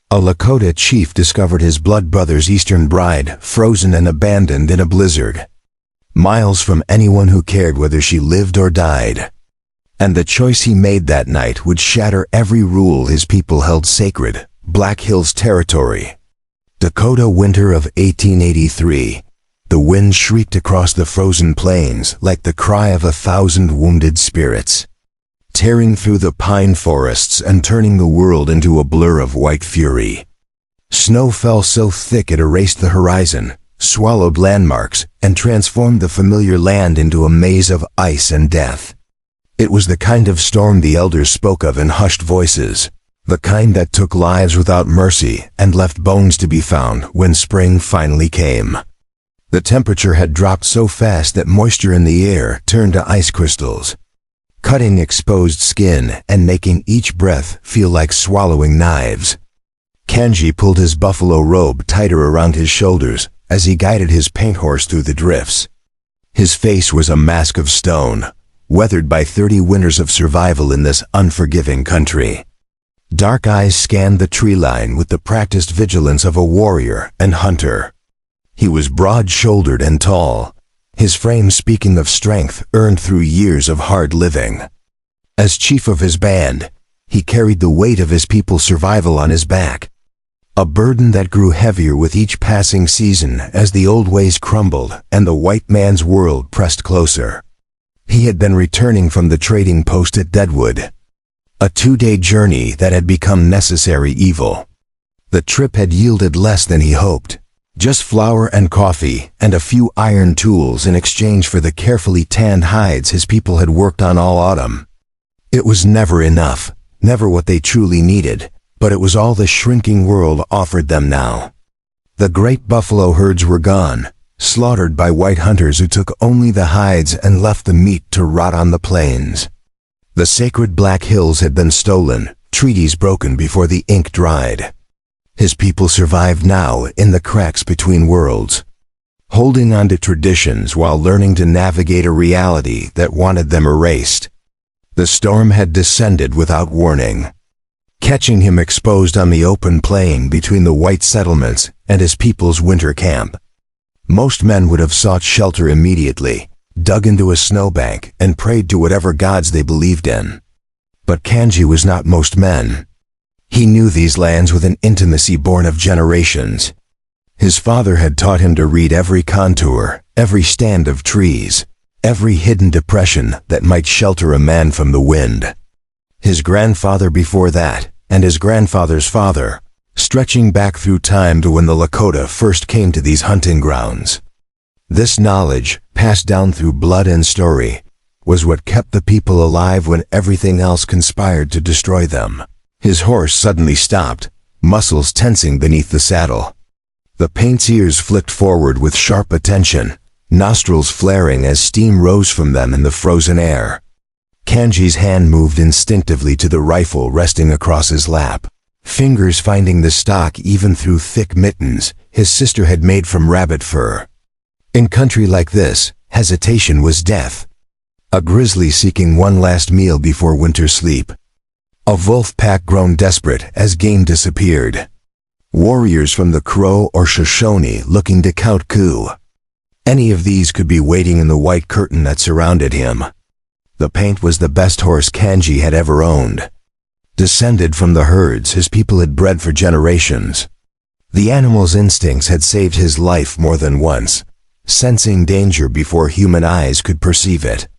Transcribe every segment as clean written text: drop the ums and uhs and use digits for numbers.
A Lakota chief discovered his blood brother's eastern bride frozen and abandoned in a blizzard, miles from anyone who cared whether she lived or died. And the choice he made that night would shatter every rule his people held sacred: Black Hills territory. Dakota winter of 1883. The wind shrieked across the frozen plains like the cry of 1,000 wounded spirits, tearing through the pine forests and turning the world into a blur of white fury. Snow fell so thick it erased the horizon, swallowed landmarks, and transformed the familiar land into a maze of ice and death. It was the kind of storm the elders spoke of in hushed voices, the kind that took lives without mercy and left bones to be found when spring finally came. The temperature had dropped so fast that moisture in the air turned to ice crystals, cutting exposed skin and making each breath feel like swallowing knives. Kanji pulled his buffalo robe tighter around his shoulders as he guided his paint horse through the drifts. His face was a mask of stone, weathered by 30 winters of survival in this unforgiving country. Dark eyes scanned the tree line with the practiced vigilance of a warrior and hunter. He was broad-shouldered and tall, his frame speaking of strength earned through years of hard living. As chief of his band, he carried the weight of his people's survival on his back, a burden that grew heavier with each passing season as the old ways crumbled and the white man's world pressed closer. He had been returning from the trading post at Deadwood, a 2-day journey that had become necessary evil. The trip had yielded less than he hoped. Just flour and coffee and a few iron tools in exchange for the carefully tanned hides his people had worked on all autumn. It was never enough, never what they truly needed, but it was all the shrinking world offered them now. The great buffalo herds were gone, slaughtered by white hunters who took only the hides and left the meat to rot on the plains. The sacred Black Hills had been stolen, treaties broken before the ink dried. His people survived now in the cracks between worlds, holding on to traditions while learning to navigate a reality that wanted them erased. The storm had descended without warning, catching him exposed on the open plain between the white settlements and his people's winter camp. Most men would have sought shelter immediately, dug into a snowbank, and prayed to whatever gods they believed in. But Kanji was not most men. He knew these lands with an intimacy born of generations. His father had taught him to read every contour, every stand of trees, every hidden depression that might shelter a man from the wind. His grandfather before that, and his grandfather's father, stretching back through time to when the Lakota first came to these hunting grounds. This knowledge, passed down through blood and story, was what kept the people alive when everything else conspired to destroy them. His horse suddenly stopped, muscles tensing beneath the saddle. The paint's ears flicked forward with sharp attention, nostrils flaring as steam rose from them in the frozen air. Kanji's hand moved instinctively to the rifle resting across his lap, fingers finding the stock even through thick mittens his sister had made from rabbit fur. In country like this, hesitation was death. A grizzly seeking one last meal before winter sleep. A wolf pack grown desperate as game disappeared. Warriors from the Crow or Shoshone looking to count coup. Any of these could be waiting in the white curtain that surrounded him. The paint was the best horse Kanji had ever owned, descended from the herds his people had bred for generations. The animal's instincts had saved his life more than once, sensing danger before human eyes could perceive it.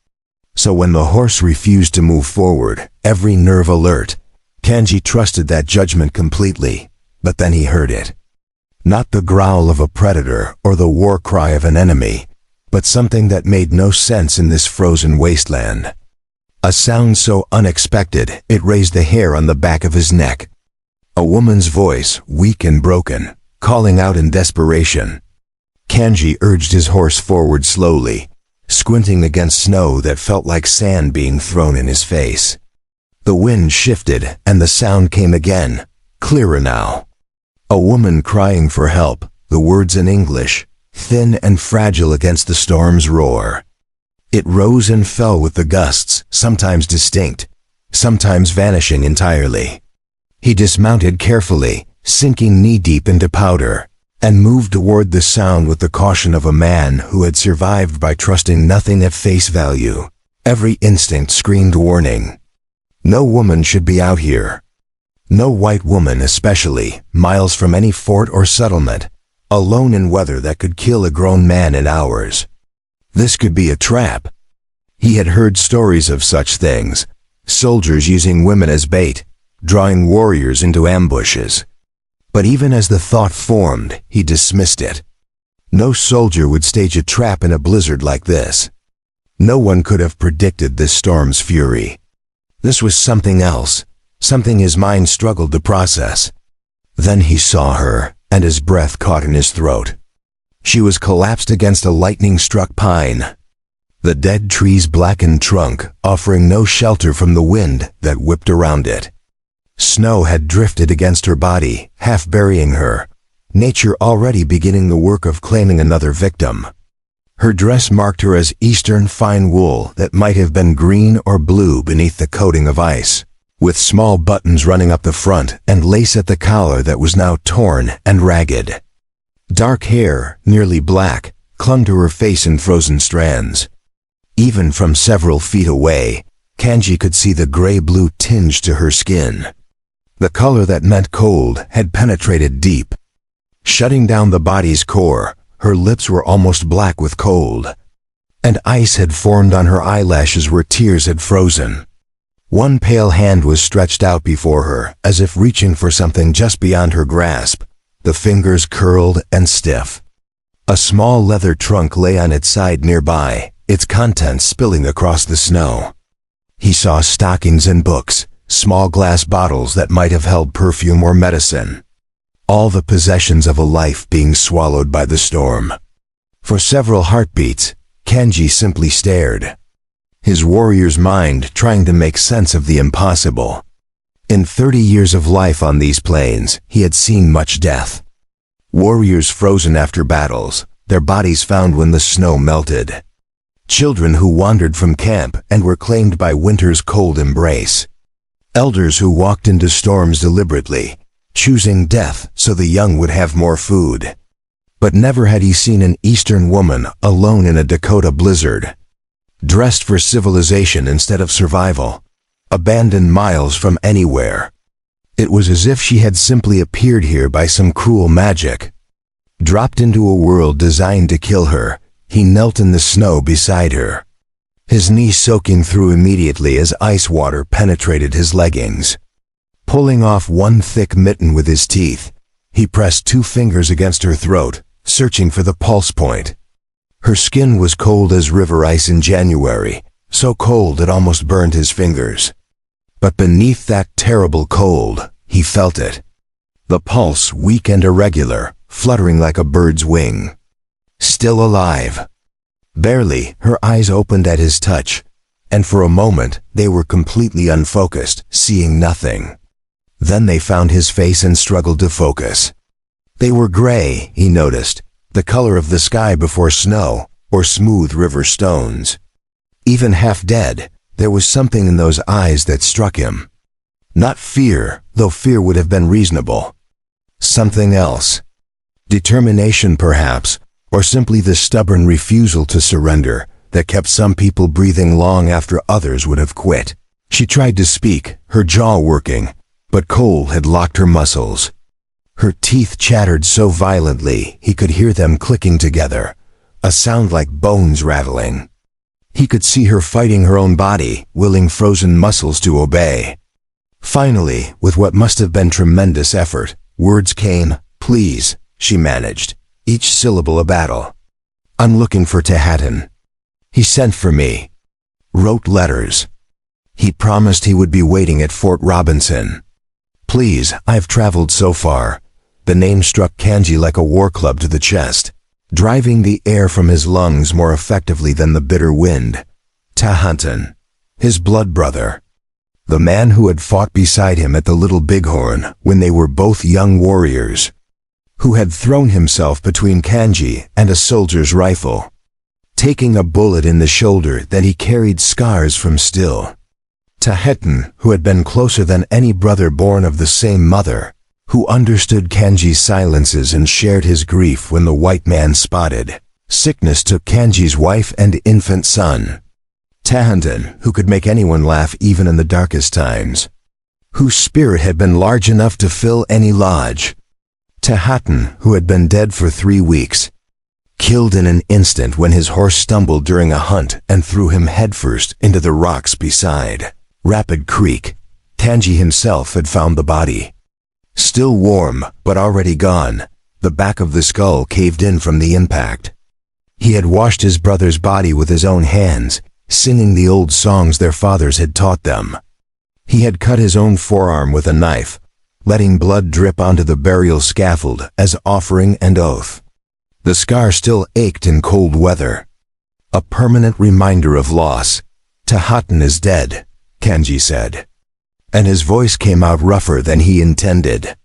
So when the horse refused to move forward, every nerve alert, Kanji trusted that judgment completely. But then he heard it. Not the growl of a predator or the war cry of an enemy, but something that made no sense in this frozen wasteland. A sound so unexpected it raised the hair on the back of his neck. A woman's voice, weak and broken, calling out in desperation. Kanji urged his horse forward slowly, squinting against snow that felt like sand being thrown in his face. The wind shifted and the sound came again, clearer now. A woman crying for help, the words in English, thin and fragile against the storm's roar. It rose and fell with the gusts, sometimes distinct, sometimes vanishing entirely. He dismounted carefully, sinking knee-deep into powder, and moved toward the sound with the caution of a man who had survived by trusting nothing at face value. Every instinct screamed warning. No woman should be out here. No white woman especially, miles from any fort or settlement, alone in weather that could kill a grown man in hours. This could be a trap. He had heard stories of such things, soldiers using women as bait, drawing warriors into ambushes. But even as the thought formed, he dismissed it. No soldier would stage a trap in a blizzard like this. No one could have predicted this storm's fury. This was something else, something his mind struggled to process. Then he saw her, and his breath caught in his throat. She was collapsed against a lightning-struck pine, the dead tree's blackened trunk offering no shelter from the wind that whipped around it. Snow had drifted against her body, half burying her, nature already beginning the work of claiming another victim. Her dress marked her as Eastern fine wool that might have been green or blue beneath the coating of ice, with small buttons running up the front and lace at the collar that was now torn and ragged. Dark hair, nearly black, clung to her face in frozen strands. Even from several feet away, Kanji could see the gray-blue tinge to her skin. The color that meant cold had penetrated deep. Shutting down the body's core, her lips were almost black with cold, and ice had formed on her eyelashes where tears had frozen. One pale hand was stretched out before her, as if reaching for something just beyond her grasp, the fingers curled and stiff. A small leather trunk lay on its side nearby, its contents spilling across the snow. He saw stockings and books, small glass bottles that might have held perfume or medicine. All the possessions of a life being swallowed by the storm. For several heartbeats, Kanji simply stared, his warrior's mind trying to make sense of the impossible. In 30 years of life on these plains, he had seen much death. Warriors frozen after battles, their bodies found when the snow melted. Children who wandered from camp and were claimed by winter's cold embrace. Elders who walked into storms deliberately, choosing death so the young would have more food. But never had he seen an Eastern woman alone in a Dakota blizzard, dressed for civilization instead of survival, abandoned miles from anywhere. It was as if she had simply appeared here by some cruel magic. Dropped into a world designed to kill her, he knelt in the snow beside her, his knees soaking through immediately as ice water penetrated his leggings. Pulling off one thick mitten with his teeth, he pressed 2 fingers against her throat, searching for the pulse point. Her skin was cold as river ice in January, so cold it almost burned his fingers. But beneath that terrible cold, he felt it. The pulse weak and irregular, fluttering like a bird's wing. Still alive. Barely, her eyes opened at his touch, and for a moment they were completely unfocused, seeing nothing. Then they found his face and struggled to focus. They were gray, he noticed, the color of the sky before snow, or smooth river stones. Even half dead, there was something in those eyes that struck him. Not fear, though fear would have been reasonable. Something else. Determination perhaps, or simply the stubborn refusal to surrender that kept some people breathing long after others would have quit. She tried to speak, her jaw working, but cold had locked her muscles. Her teeth chattered so violently he could hear them clicking together, a sound like bones rattling. He could see her fighting her own body, willing frozen muscles to obey. Finally, with what must have been tremendous effort, words came. "Please," she managed, each syllable a battle. "I'm looking for Tehatan. He sent for me. Wrote letters. He promised he would be waiting at Fort Robinson. Please, I've traveled so far." The name struck Kanji like a war club to the chest, driving the air from his lungs more effectively than the bitter wind. Tehatan, his blood brother. The man who had fought beside him at the Little Bighorn when they were both young warriors. Who had thrown himself between Kanji and a soldier's rifle, taking a bullet in the shoulder that he carried scars from still. Tehatan, who had been closer than any brother born of the same mother, who understood Kanji's silences and shared his grief when the white man spotted. Sickness took Kanji's wife and infant son. Tahantan, who could make anyone laugh even in the darkest times, whose spirit had been large enough to fill any lodge. Tahatan, who had been dead for 3 weeks, killed in an instant when his horse stumbled during a hunt and threw him headfirst into the rocks beside Rapid Creek. Kanji himself had found the body. Still warm, but already gone, the back of the skull caved in from the impact. He had washed his brother's body with his own hands, singing the old songs their fathers had taught them. He had cut his own forearm with a knife, letting blood drip onto the burial scaffold as offering and oath. The scar still ached in cold weather. A permanent reminder of loss. Tahatan is dead, Kanji said. And his voice came out rougher than he intended,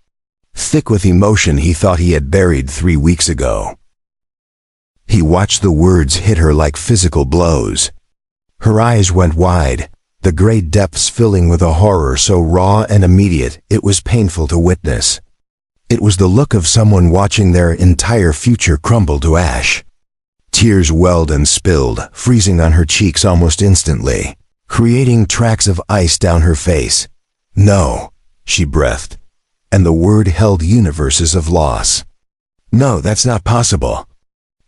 thick with emotion he thought he had buried 3 weeks ago. He watched the words hit her like physical blows. Her eyes went wide, the gray depths filling with a horror so raw and immediate it was painful to witness. It was the look of someone watching their entire future crumble to ash. Tears welled and spilled, freezing on her cheeks almost instantly, creating tracks of ice down her face. "No," she breathed, and the word held universes of loss. "No, that's not possible."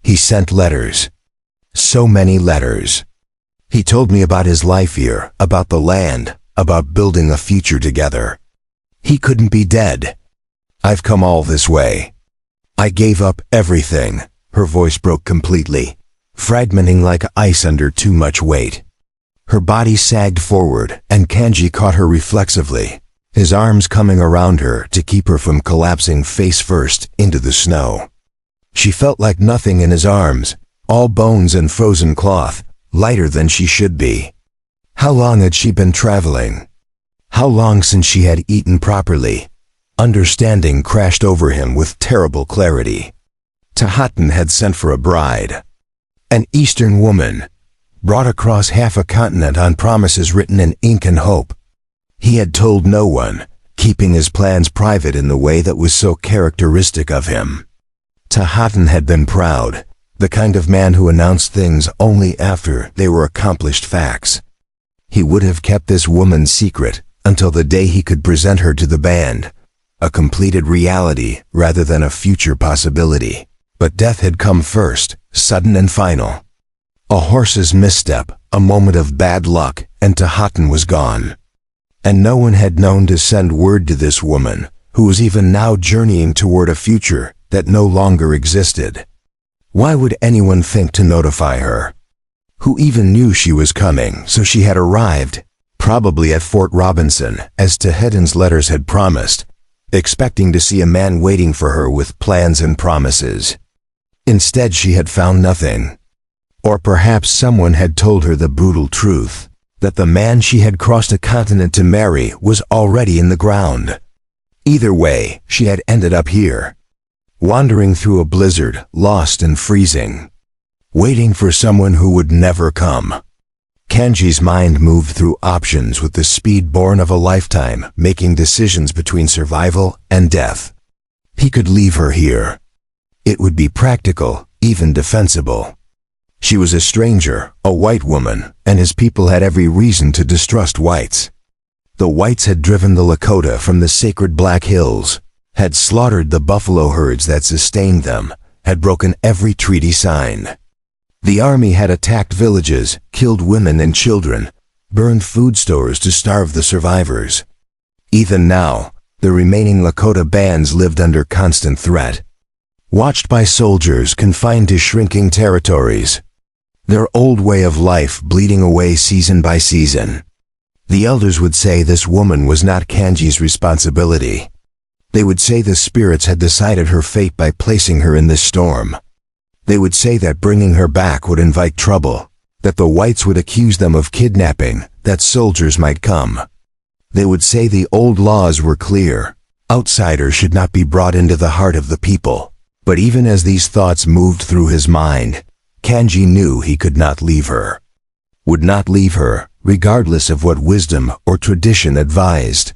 He sent letters. So many letters. He told me about his life here, about the land, about building a future together. He couldn't be dead. "I've come all this way. I gave up everything." Her voice broke completely, fragmenting like ice under too much weight. Her body sagged forward, and Kanji caught her reflexively, his arms coming around her to keep her from collapsing face first into the snow. She felt like nothing in his arms, all bones and frozen cloth, lighter than she should be. How long had she been traveling? How long since she had eaten properly? Understanding crashed over him with terrible clarity. Tahatan had sent for a bride. An Eastern woman, brought across half a continent on promises written in ink and hope. He had told no one, keeping his plans private in the way that was so characteristic of him. Tahatan had been proud, the kind of man who announced things only after they were accomplished facts. He would have kept this woman secret until the day he could present her to the band, a completed reality rather than a future possibility. But death had come first, sudden and final. A horse's misstep, a moment of bad luck, and Tahatan was gone. And no one had known to send word to this woman, who was even now journeying toward a future that no longer existed. Why would anyone think to notify her? Who even knew she was coming, so she had arrived, probably at Fort Robinson, as Tahatan's letters had promised, expecting to see a man waiting for her with plans and promises. Instead, she had found nothing. Or perhaps someone had told her the brutal truth, that the man she had crossed a continent to marry was already in the ground. Either way, she had ended up here, wandering through a blizzard, lost and freezing, waiting for someone who would never come. Kanji's mind moved through options with the speed born of a lifetime, making decisions between survival and death. He could leave her here. It would be practical, even defensible. She was a stranger, a white woman, and his people had every reason to distrust whites. The whites had driven the Lakota from the sacred Black Hills, had slaughtered the buffalo herds that sustained them, had broken every treaty signed. The army had attacked villages, killed women and children, burned food stores to starve the survivors. Even now, the remaining Lakota bands lived under constant threat, watched by soldiers confined to shrinking territories, their old way of life bleeding away season by season. The elders would say this woman was not Kanji's responsibility. They would say the spirits had decided her fate by placing her in this storm. They would say that bringing her back would invite trouble, that the whites would accuse them of kidnapping, that soldiers might come. They would say the old laws were clear. Outsiders should not be brought into the heart of the people. But even as these thoughts moved through his mind, Kanji knew he could not leave her. Would not leave her, regardless of what wisdom or tradition advised.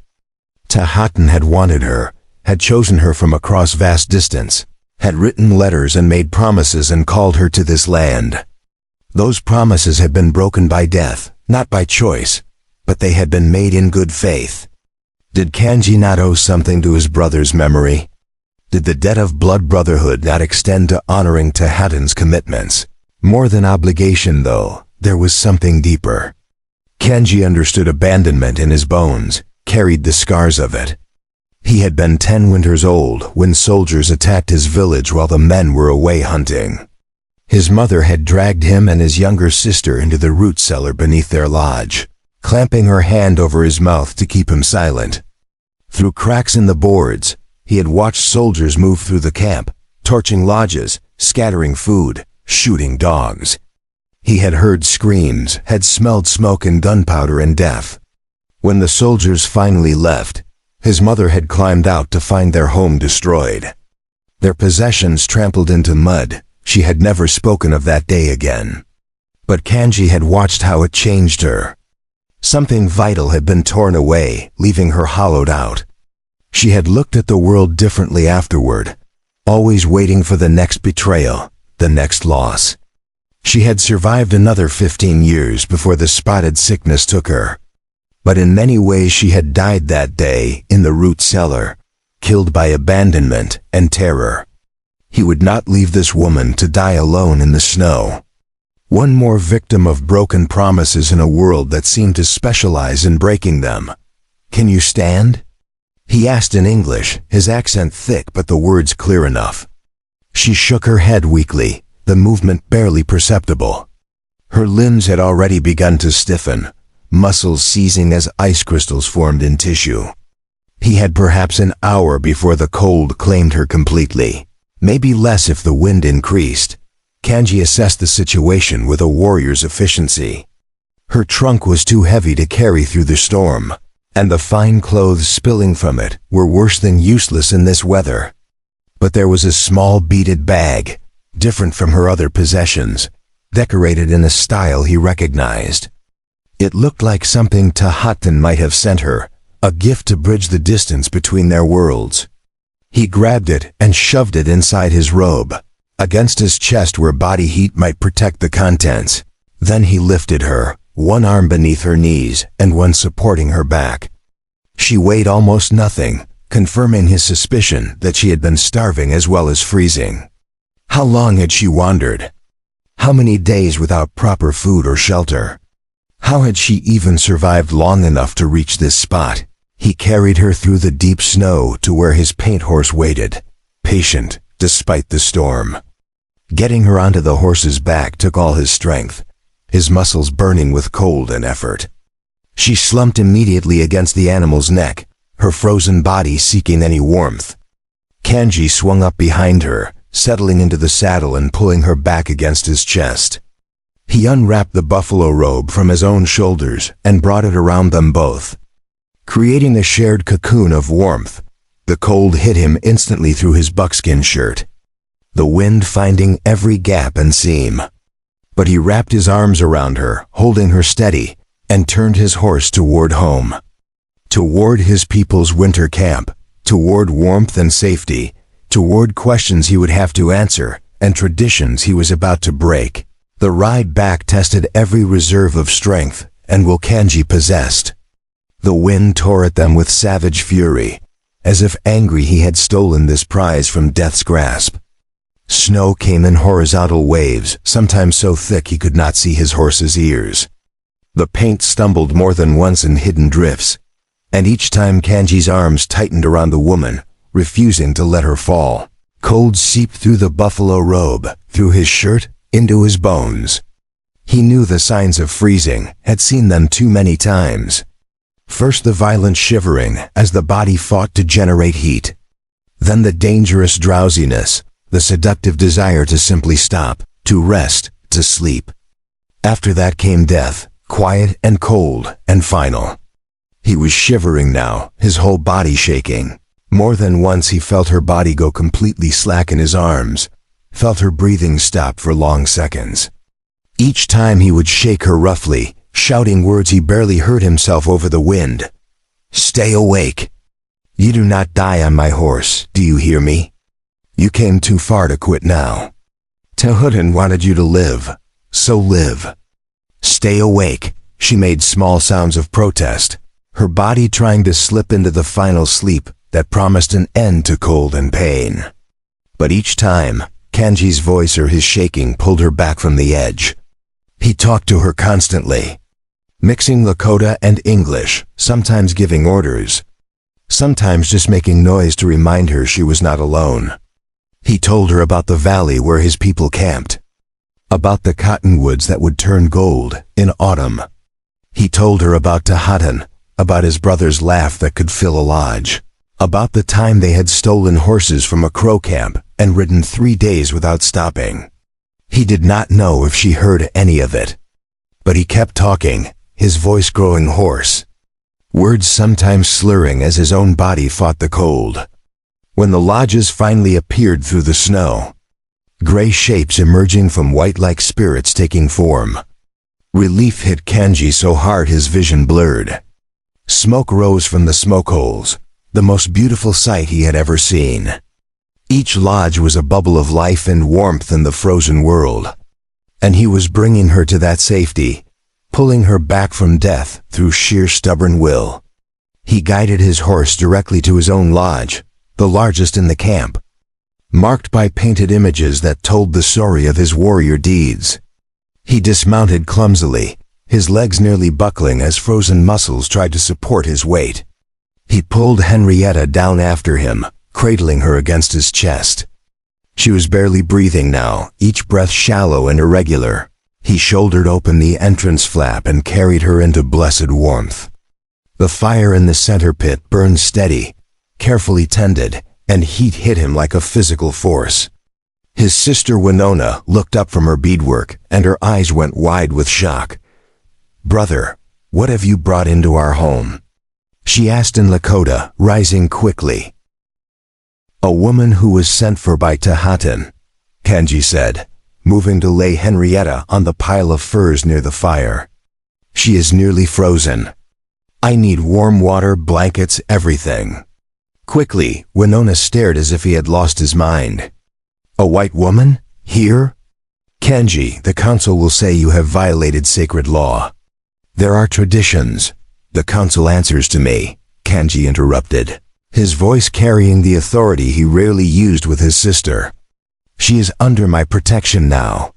Tahatan had wanted her, had chosen her from across vast distance, had written letters and made promises and called her to this land. Those promises had been broken by death, not by choice, but they had been made in good faith. Did Kanji not owe something to his brother's memory? Did the debt of blood brotherhood not extend to honoring Tehatan's commitments? More than obligation, though, there was something deeper. Kanji understood abandonment in his bones, carried the scars of it. He had been 10 winters old when soldiers attacked his village while the men were away hunting. His mother had dragged him and his younger sister into the root cellar beneath their lodge, clamping her hand over his mouth to keep him silent. Through cracks in the boards, he had watched soldiers move through the camp, torching lodges, scattering food, shooting dogs. He had heard screams, had smelled smoke and gunpowder and death. When the soldiers finally left, his mother had climbed out to find their home destroyed. Their possessions trampled into mud. She had never spoken of that day again. But Kanji had watched how it changed her. Something vital had been torn away, leaving her hollowed out. She had looked at the world differently afterward, always waiting for the next betrayal, the next loss. She had survived another 15 years before the spotted sickness took her. But in many ways she had died that day in the root cellar, killed by abandonment and terror. He would not leave this woman to die alone in the snow. One more victim of broken promises in a world that seemed to specialize in breaking them. "Can you stand?" he asked in English, his accent thick but the words clear enough. She shook her head weakly, the movement barely perceptible. Her limbs had already begun to stiffen, muscles seizing as ice crystals formed in tissue. He had perhaps an hour before the cold claimed her completely, maybe less if the wind increased. Kanji assessed the situation with a warrior's efficiency. Her trunk was too heavy to carry through the storm, and the fine clothes spilling from it were worse than useless in this weather. But there was a small beaded bag, different from her other possessions, decorated in a style he recognized. It looked like something Tehatan might have sent her, a gift to bridge the distance between their worlds. He grabbed it and shoved it inside his robe, against his chest where body heat might protect the contents. Then he lifted her, one arm beneath her knees and one supporting her back. She weighed almost nothing, confirming his suspicion that she had been starving as well as freezing. How long had she wandered? How many days without proper food or shelter? How had she even survived long enough to reach this spot? He carried her through the deep snow to where his paint horse waited, patient despite the storm. Getting her onto the horse's back took all his strength, his muscles burning with cold and effort. She slumped immediately against the animal's neck, her frozen body seeking any warmth. Kanji swung up behind her, settling into the saddle and pulling her back against his chest. He unwrapped the buffalo robe from his own shoulders and brought it around them both, creating a shared cocoon of warmth. The cold hit him instantly through his buckskin shirt, the wind finding every gap and seam. But he wrapped his arms around her, holding her steady, and turned his horse toward home. Toward his people's winter camp, toward warmth and safety, toward questions he would have to answer, and traditions he was about to break. The ride back tested every reserve of strength and will Kanji possessed. The wind tore at them with savage fury, as if angry he had stolen this prize from death's grasp. Snow came in horizontal waves, sometimes so thick he could not see his horse's ears. The paint stumbled more than once in hidden drifts, and each time Kanji's arms tightened around the woman, refusing to let her fall. Cold seeped through the buffalo robe, through his shirt, into his bones. He knew the signs of freezing, had seen them too many times. First the violent shivering as the body fought to generate heat. Then the dangerous drowsiness, the seductive desire to simply stop, to rest, to sleep. After that came death, quiet and cold and final. He was shivering now, his whole body shaking. More than once he felt her body go completely slack in his arms, felt her breathing stop for long seconds. Each time he would shake her roughly, shouting words he barely heard himself over the wind. "Stay awake. You do not die on my horse, do you hear me? You came too far to quit now. Tehutin wanted you to live, so live. Stay awake. She made small sounds of protest, her body trying to slip into the final sleep that promised an end to cold and pain. But each time, Kanji's voice or his shaking pulled her back from the edge. He talked to her constantly, mixing Lakota and English, sometimes giving orders, sometimes just making noise to remind her she was not alone. He told her about the valley where his people camped, about the cottonwoods that would turn gold in autumn. He told her about Tehutin, about his brother's laugh that could fill a lodge, about the time they had stolen horses from a crow camp and ridden 3 days without stopping. He did not know if she heard any of it, but he kept talking, his voice growing hoarse, words sometimes slurring as his own body fought the cold. When the lodges finally appeared through the snow, gray shapes emerging from white like spirits taking form, relief hit Kanji so hard his vision blurred. Smoke rose from the smoke holes, the most beautiful sight he had ever seen. Each lodge was a bubble of life and warmth in the frozen world, and he was bringing her to that safety, pulling her back from death through sheer stubborn will. He guided his horse directly to his own lodge, the largest in the camp, marked by painted images that told the story of his warrior deeds. He dismounted clumsily, his legs nearly buckling as frozen muscles tried to support his weight. He pulled Henrietta down after him, cradling her against his chest. She was barely breathing now, each breath shallow and irregular. He shouldered open the entrance flap and carried her into blessed warmth. The fire in the center pit burned steady, carefully tended, and heat hit him like a physical force. His sister Winona looked up from her beadwork, and her eyes went wide with shock. "Brother, what have you brought into our home?" she asked in Lakota, rising quickly. "A woman who was sent for by Tehutin," Kanji said, moving to lay Henrietta on the pile of furs near the fire. "She is nearly frozen. I need warm water, blankets, everything." Quickly, Winona stared as if he had lost his mind. "A white woman? Here?" "Kanji, the council will say you have violated sacred law. There are traditions. The council answers to me," Kanji interrupted, his voice carrying the authority he rarely used with his sister. "She is under my protection now.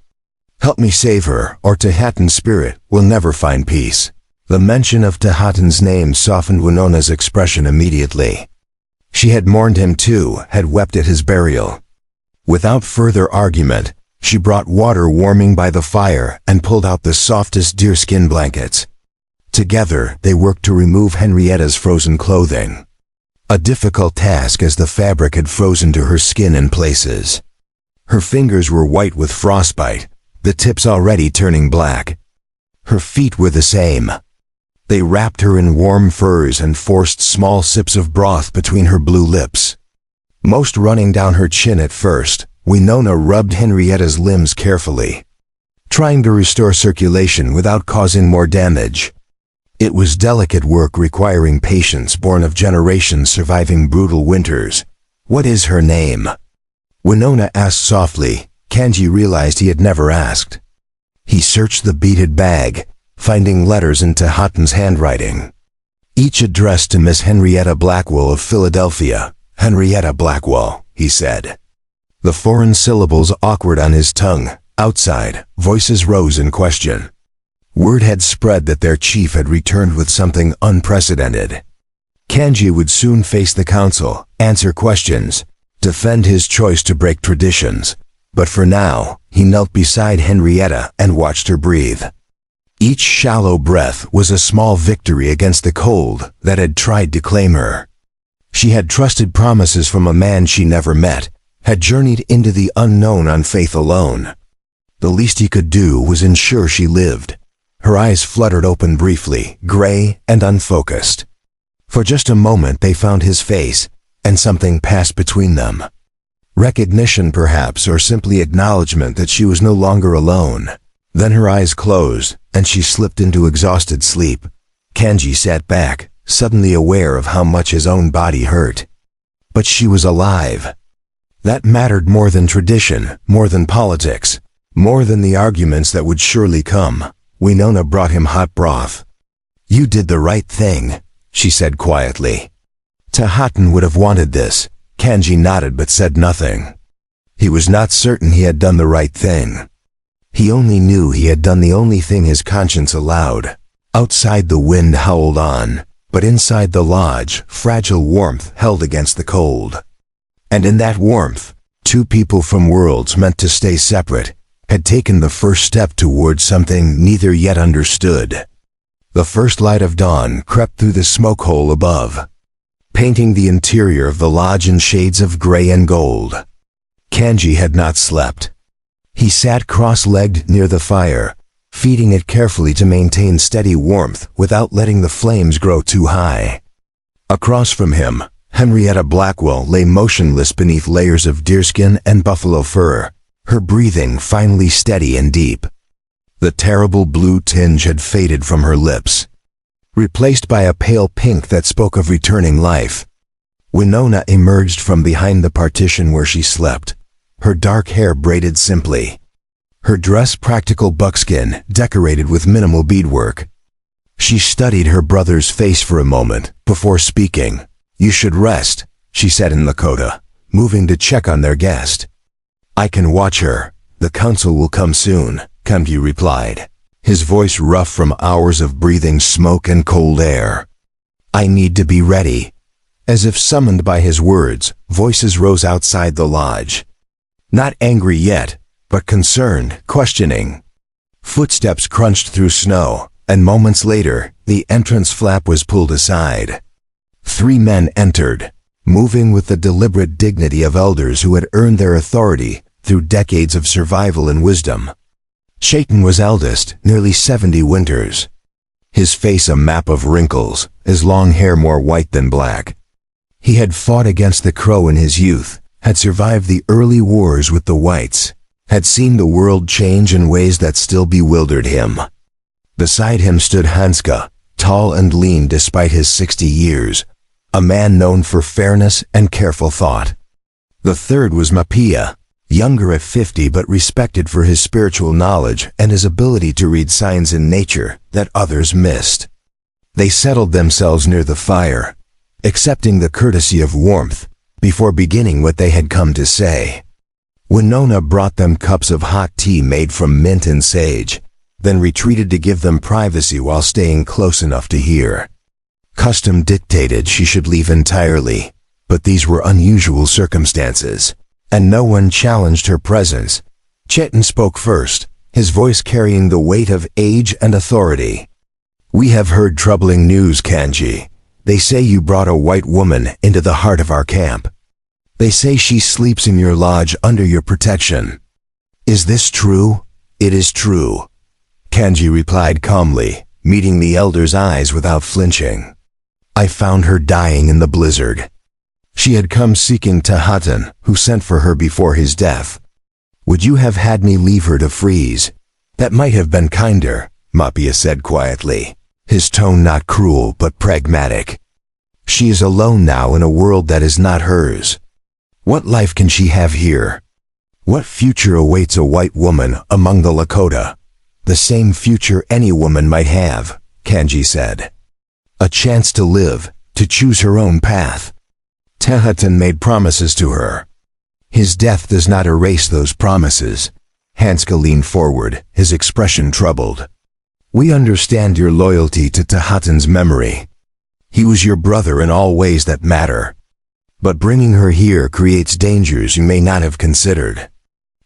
Help me save her, or Tehutin's spirit will never find peace." The mention of Tehutin's name softened Winona's expression immediately. She had mourned him too, had wept at his burial. Without further argument, she brought water warming by the fire and pulled out the softest deerskin blankets. Together, they worked to remove Henrietta's frozen clothing. A difficult task as the fabric had frozen to her skin in places. Her fingers were white with frostbite, the tips already turning black. Her feet were the same. They wrapped her in warm furs and forced small sips of broth between her blue lips, most running down her chin at first. Winona rubbed Henrietta's limbs carefully, trying to restore circulation without causing more damage. It was delicate work requiring patience born of generations surviving brutal winters. "What is her name?" Winona asked softly. Kanji realized he had never asked. He searched the beaded bag, finding letters in Tehutin's handwriting, each addressed to Miss Henrietta Blackwell of Philadelphia. "Henrietta Blackwell," he said, the foreign syllables awkward on his tongue. Outside, voices rose in question. Word had spread that their chief had returned with something unprecedented. Kanji would soon face the council, answer questions, defend his choice to break traditions. But for now, he knelt beside Henrietta and watched her breathe. Each shallow breath was a small victory against the cold that had tried to claim her. She had trusted promises from a man she never met, had journeyed into the unknown on faith alone. The least he could do was ensure she lived. Her eyes fluttered open briefly, gray and unfocused. For just a moment they found his face, and something passed between them. Recognition perhaps, or simply acknowledgement that she was no longer alone. Then her eyes closed, and she slipped into exhausted sleep. Kanji sat back, suddenly aware of how much his own body hurt. But she was alive. That mattered more than tradition, more than politics, more than the arguments that would surely come. Winona brought him hot broth. "You did the right thing," she said quietly. Tahatan would have wanted this. Kanji nodded but said nothing. He was not certain he had done the right thing. He only knew he had done the only thing his conscience allowed. Outside the wind howled on, but inside the lodge, fragile warmth held against the cold. And in that warmth, two people from worlds meant to stay separate had taken the first step towards something neither yet understood. The first light of dawn crept through the smoke hole above, painting the interior of the lodge in shades of gray and gold. Kanji had not slept. He sat cross-legged near the fire, feeding it carefully to maintain steady warmth without letting the flames grow too high. Across from him, Henrietta Blackwell lay motionless beneath layers of deerskin and buffalo fur, her breathing finally steady and deep. The terrible blue tinge had faded from her lips, replaced by a pale pink that spoke of returning life. Winona emerged from behind the partition where she slept, her dark hair braided simply, her dress practical buckskin decorated with minimal beadwork. She studied her brother's face for a moment before speaking. "You should rest," she said in Lakota, moving to check on their guest. "I can watch her. The council will come soon," Kanji replied, his voice rough from hours of breathing smoke and cold air. "I need to be ready." As if summoned by his words, voices rose outside the lodge. Not angry yet, but concerned, questioning. Footsteps crunched through snow, and moments later, the entrance flap was pulled aside. 3 men entered, moving with the deliberate dignity of elders who had earned their authority through decades of survival and wisdom. Chayton was eldest, nearly 70 winters. His face a map of wrinkles, his long hair more white than black. He had fought against the Crow in his youth, had survived the early wars with the whites, had seen the world change in ways that still bewildered him. Beside him stood Hanska, tall and lean despite his 60 years, a man known for fairness and careful thought. The third was Mapia, younger at 50 but respected for his spiritual knowledge and his ability to read signs in nature that others missed. They settled themselves near the fire, accepting the courtesy of warmth, before beginning what they had come to say. Winona brought them cups of hot tea made from mint and sage, then retreated to give them privacy while staying close enough to hear. Custom dictated she should leave entirely, but these were unusual circumstances, and no one challenged her presence. Chetan spoke first, his voice carrying the weight of age and authority. "We have heard troubling news, Kanji. They say you brought a white woman into the heart of our camp. They say she sleeps in your lodge under your protection. Is this true?" "It is true," Kanji replied calmly, meeting the elder's eyes without flinching. "I found her dying in the blizzard. She had come seeking Tahatan, who sent for her before his death. Would you have had me leave her to freeze?" "That might have been kinder," Mapia said quietly, his tone not cruel but pragmatic. "She is alone now in a world that is not hers. What life can she have here? What future awaits a white woman among the Lakota?" "The same future any woman might have," Kanji said. "A chance to live, to choose her own path. Tahatan made promises to her. His death does not erase those promises." Hanska leaned forward, his expression troubled. "We understand your loyalty to Tahatan's memory. He was your brother in all ways that matter. But bringing her here creates dangers you may not have considered.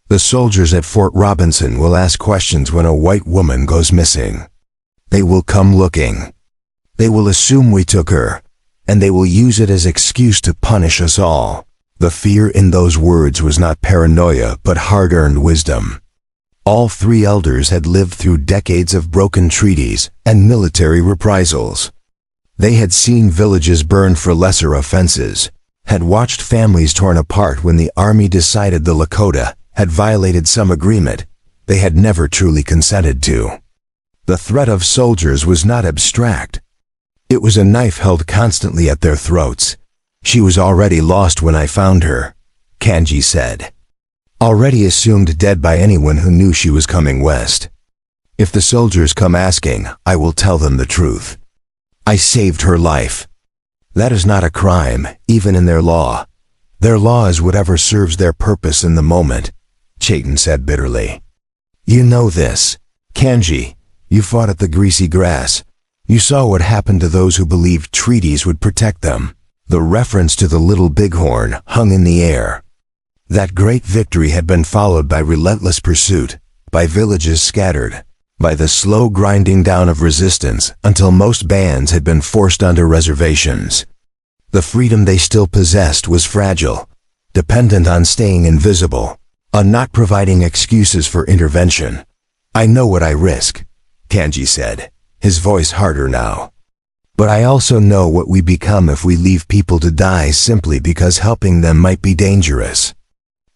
The soldiers at Fort Robinson will ask questions when a white woman goes missing. They will come looking. They will assume we took her, and they will use it as excuse to punish us all." The fear in those words was not paranoia but hard-earned wisdom. All 3 elders had lived through decades of broken treaties and military reprisals. They had seen villages burned for lesser offenses, had watched families torn apart when the army decided the Lakota had violated some agreement they had never truly consented to. The threat of soldiers was not abstract. It was a knife held constantly at their throats. She was already lost when I found her, Kanji said. Already assumed dead by anyone who knew she was coming west. If the soldiers come asking, I will tell them the truth. I saved her life. That is not a crime, even in their law. Their law is whatever serves their purpose in the moment, Chayton said bitterly. You know this. Kanji, you fought at the greasy grass. You saw what happened to those who believed treaties would protect them. The reference to the little bighorn hung in the air. That great victory had been followed by relentless pursuit, by villages scattered, by the slow grinding down of resistance until most bands had been forced onto reservations. The freedom they still possessed was fragile, dependent on staying invisible, on not providing excuses for intervention. I know what I risk, Kanji said, his voice harder now. But I also know what we become if we leave people to die simply because helping them might be dangerous.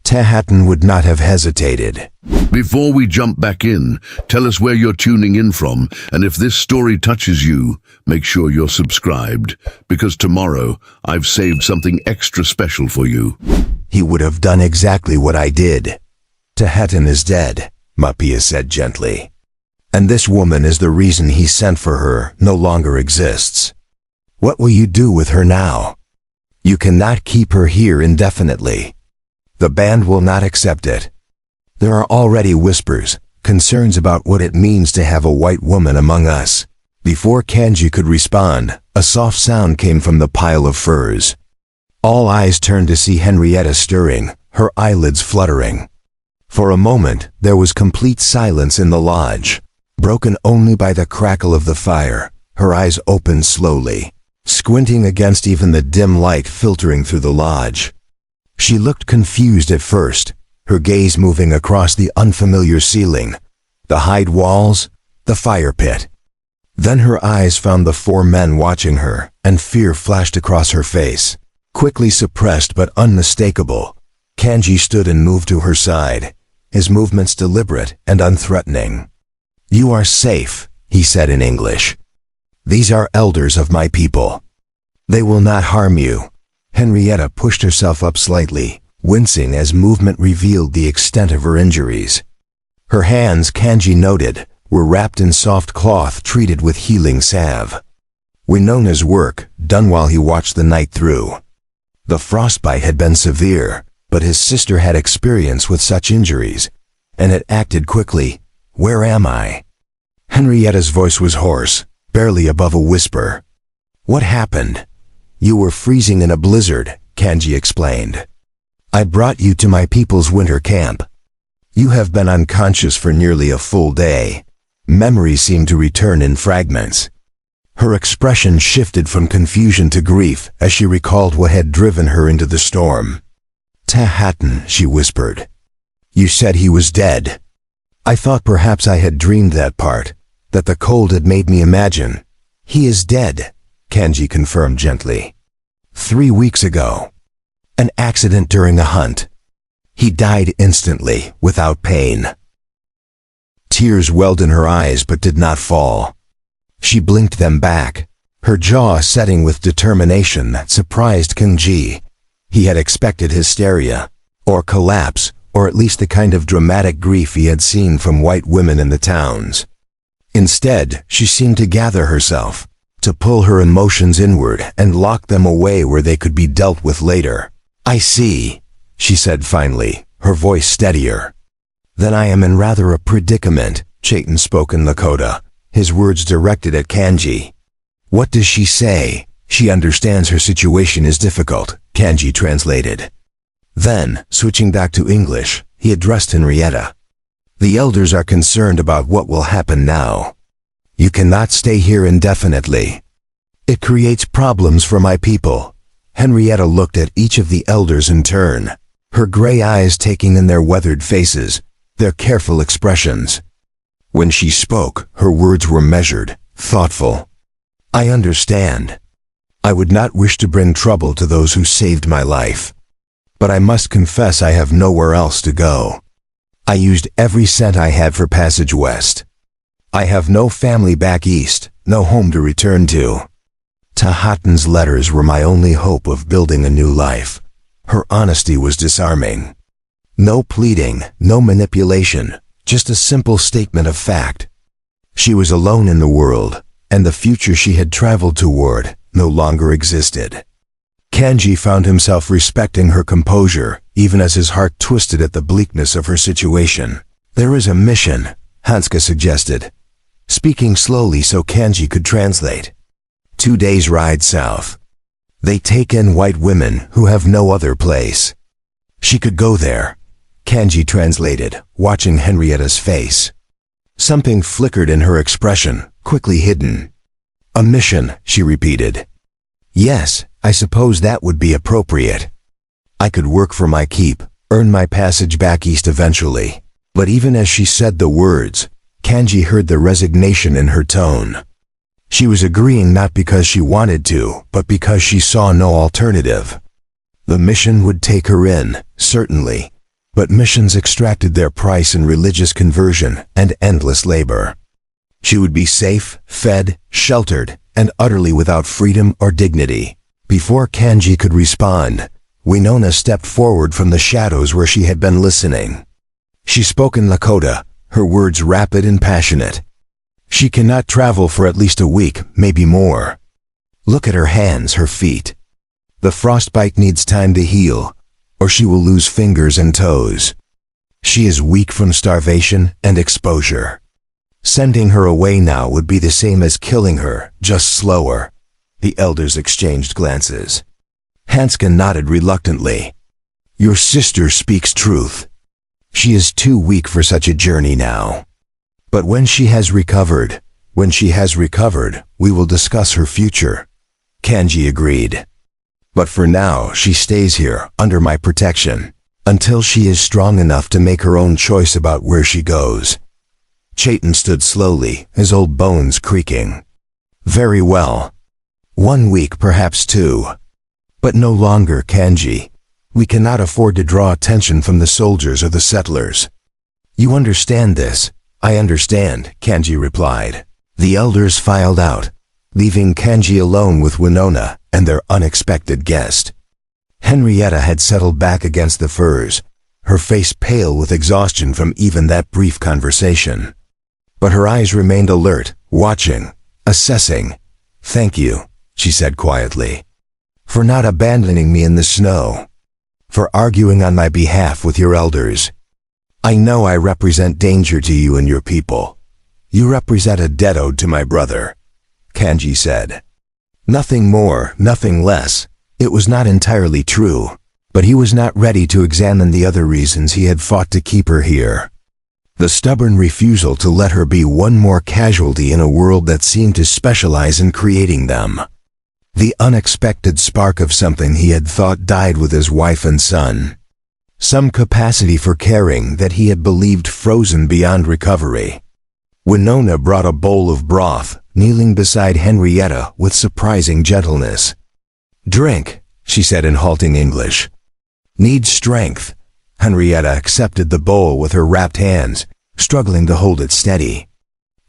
Tehattan would not have hesitated. Before we jump back in, tell us where you're tuning in from, and if this story touches you, make sure you're subscribed, because tomorrow I've saved something extra special for you. He would have done exactly what I did. Tehattan is dead, Mapia said gently. And this woman is the reason he sent for her no longer exists. What will you do with her now? You cannot keep her here indefinitely. The band will not accept it. There are already whispers, concerns about what it means to have a white woman among us. Before Kanji could respond, a soft sound came from the pile of furs. All eyes turned to see Henrietta stirring, her eyelids fluttering. For a moment, there was complete silence in the lodge, broken only by the crackle of the fire. Her eyes opened slowly, squinting against even the dim light filtering through the lodge. She looked confused at first, her gaze moving across the unfamiliar ceiling, the hide walls, the fire pit. Then her eyes found the four men watching her, and fear flashed across her face. Quickly suppressed but unmistakable, Kanji stood and moved to her side, his movements deliberate and unthreatening. You are safe, he said in English. These are elders of my people. They will not harm you. Henrietta pushed herself up slightly, wincing as movement revealed the extent of her injuries. Her hands, Kanji noted, were wrapped in soft cloth treated with healing salve. Winona's work, done while he watched the night through. The frostbite had been severe, but his sister had experience with such injuries, and had acted quickly. Where am I? Henrietta's voice was hoarse, barely above a whisper. What happened? You were freezing in a blizzard, Kanji explained. I brought you to my people's winter camp. You have been unconscious for nearly a full day. Memories seemed to return in fragments. Her expression shifted from confusion to grief as she recalled what had driven her into the storm. Tehattan, she whispered. You said he was dead. I thought perhaps I had dreamed that part, that the cold had made me imagine. He is dead, Kanji confirmed gently. 3 weeks ago. An accident during a hunt. He died instantly, without pain. Tears welled in her eyes but did not fall. She blinked them back, her jaw setting with determination that surprised Kanji. He had expected hysteria, or collapse, or at least the kind of dramatic grief he had seen from white women in the towns. Instead, she seemed to gather herself, to pull her emotions inward and lock them away where they could be dealt with later. I see, she said finally, her voice steadier. Then I am in rather a predicament, Chayton spoke in Lakota, his words directed at Kanji. What does she say? She understands her situation is difficult, Kanji translated. Then, switching back to English, he addressed Henrietta. The elders are concerned about what will happen now. You cannot stay here indefinitely. It creates problems for my people. Henrietta looked at each of the elders in turn, her gray eyes taking in their weathered faces, their careful expressions. When she spoke, her words were measured, thoughtful. I understand. I would not wish to bring trouble to those who saved my life. But I must confess I have nowhere else to go. I used every cent I had for passage west. I have no family back east, no home to return to. Tahatan's letters were my only hope of building a new life. Her honesty was disarming. No pleading, no manipulation, just a simple statement of fact. She was alone in the world, and the future she had traveled toward no longer existed. Kanji found himself respecting her composure, even as his heart twisted at the bleakness of her situation. "There is a mission," Hanska suggested, speaking slowly so Kanji could translate. 2 days' ride south. They take in white women who have no other place. She could go there, Kanji translated, watching Henrietta's face. Something flickered in her expression, quickly hidden. "A mission," she repeated. "Yes, I suppose that would be appropriate. I could work for my keep, earn my passage back east eventually." But even as she said the words, Kanji heard the resignation in her tone. She was agreeing not because she wanted to, but because she saw no alternative. The mission would take her in, certainly, but missions extracted their price in religious conversion and endless labor. She would be safe, fed, sheltered, and utterly without freedom or dignity. Before Kanji could respond, Winona stepped forward from the shadows where she had been listening. She spoke in Lakota, her words rapid and passionate. "She cannot travel for at least a week, maybe more. Look at her hands, her feet. The frostbite needs time to heal, or she will lose fingers and toes. She is weak from starvation and exposure. Sending her away now would be the same as killing her, just slower." The elders exchanged glances. Hanska nodded reluctantly. "Your sister speaks truth. She is too weak for such a journey now. But when she has recovered, we will discuss her future." Kanji agreed. "But for now, she stays here, under my protection, until she is strong enough to make her own choice about where she goes." Chaitin stood slowly, his old bones creaking. "Very well. 1 week, perhaps 2. But no longer, Kanji. We cannot afford to draw attention from the soldiers or the settlers." "You understand this?" "I understand," Kanji replied. The elders filed out, leaving Kanji alone with Winona and their unexpected guest. Henrietta had settled back against the firs, her face pale with exhaustion from even that brief conversation. But her eyes remained alert, watching, assessing. "Thank you," she said quietly, "for not abandoning me in the snow, for arguing on my behalf with your elders. I know I represent danger to you and your people. You represent a debt owed to my brother," Kanji said. Nothing more, nothing less. It was not entirely true, but he was not ready to examine the other reasons he had fought to keep her here. The stubborn refusal to let her be one more casualty in a world that seemed to specialize in creating them. The unexpected spark of something he had thought died with his wife and son. Some capacity for caring that he had believed frozen beyond recovery. Winona brought a bowl of broth, kneeling beside Henrietta with surprising gentleness. "Drink," she said in halting English. "Need strength." Henrietta accepted the bowl with her wrapped hands, struggling to hold it steady.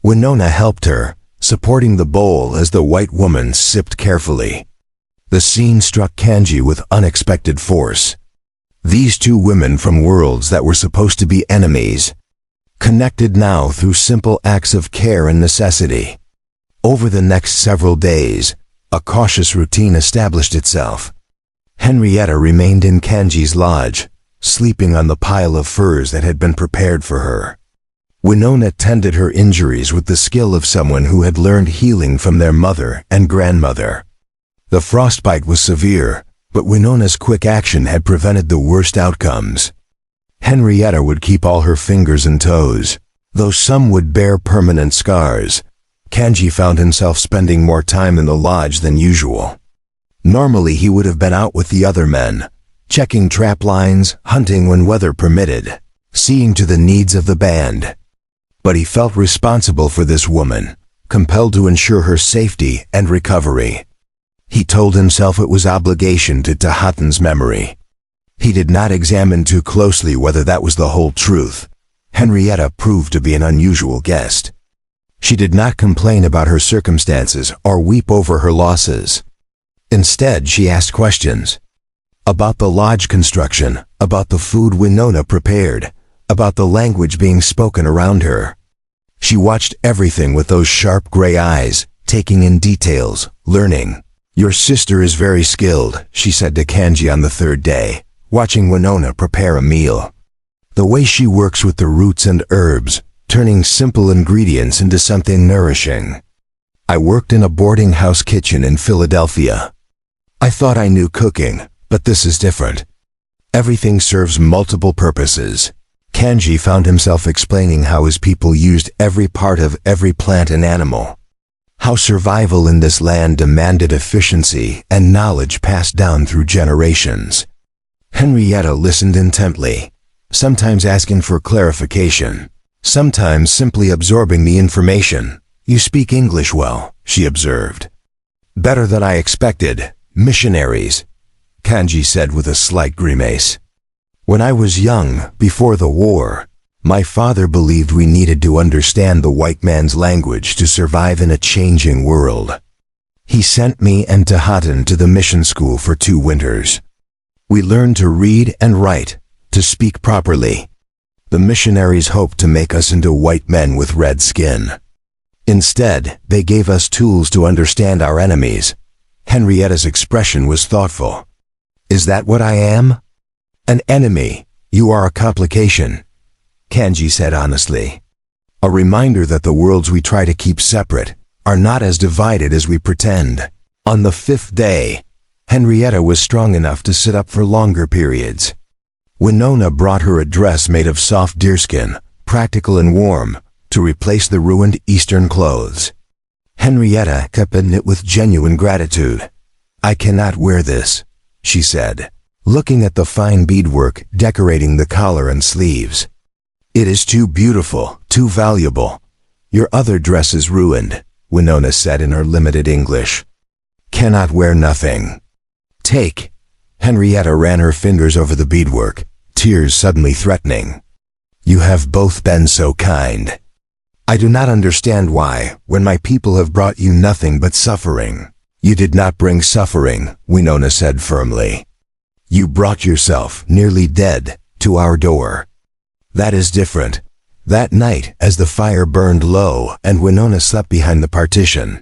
Winona helped her, supporting the bowl as the white woman sipped carefully. The scene struck Kanji with unexpected force. These two women from worlds that were supposed to be enemies, connected now through simple acts of care and necessity. Over the next several days, a cautious routine established itself. Henrietta remained in Kanji's lodge, sleeping on the pile of furs that had been prepared for her. Winona tended her injuries with the skill of someone who had learned healing from their mother and grandmother. The frostbite was severe, but Winona's quick action had prevented the worst outcomes. Henrietta would keep all her fingers and toes, though some would bear permanent scars. Kanji found himself spending more time in the lodge than usual. Normally he would have been out with the other men, checking trap lines, hunting when weather permitted, seeing to the needs of the band. But he felt responsible for this woman, compelled to ensure her safety and recovery. He told himself it was obligation to Tahatan's memory. He did not examine too closely whether that was the whole truth. Henrietta proved to be an unusual guest. She did not complain about her circumstances or weep over her losses. Instead, she asked questions. About the lodge construction, about the food Winona prepared, about the language being spoken around her. She watched everything with those sharp gray eyes, taking in details, learning. "Your sister is very skilled," she said to Kanji on the third day, watching Winona prepare a meal. "The way she works with the roots and herbs, turning simple ingredients into something nourishing. I worked in a boarding house kitchen in Philadelphia. I thought I knew cooking, but this is different. Everything serves multiple purposes." Kanji found himself explaining how his people used every part of every plant and animal. How survival in this land demanded efficiency and knowledge passed down through generations. Henrietta listened intently, sometimes asking for clarification, sometimes simply absorbing the information. "You speak English well," she observed. "Better than I expected. Missionaries," Kanji said with a slight grimace. "When I was young, before the war, my father believed we needed to understand the white man's language to survive in a changing world. He sent me and Tahatan to the mission school for 2 winters. We learned to read and write, to speak properly. The missionaries hoped to make us into white men with red skin. Instead, they gave us tools to understand our enemies." Henrietta's expression was thoughtful. "Is that what I am?" "An enemy. You are a complication," Kanji said honestly. "A reminder that the worlds we try to keep separate are not as divided as we pretend." On the 5th day, Henrietta was strong enough to sit up for longer periods. Winona brought her a dress made of soft deerskin, practical and warm, to replace the ruined Eastern clothes. Henrietta kept it knit with genuine gratitude. "I cannot wear this," she said, looking at the fine beadwork decorating the collar and sleeves. "It is too beautiful, too valuable. Your other dress is ruined," Winona said in her limited English. "Cannot wear nothing. Take." Henrietta ran her fingers over the beadwork, tears suddenly threatening. "You have both been so kind. I do not understand why, when my people have brought you nothing but suffering." "You did not bring suffering," Winona said firmly. "You brought yourself, nearly dead, to our door. That is different." That night, as the fire burned low and Winona slept behind the partition,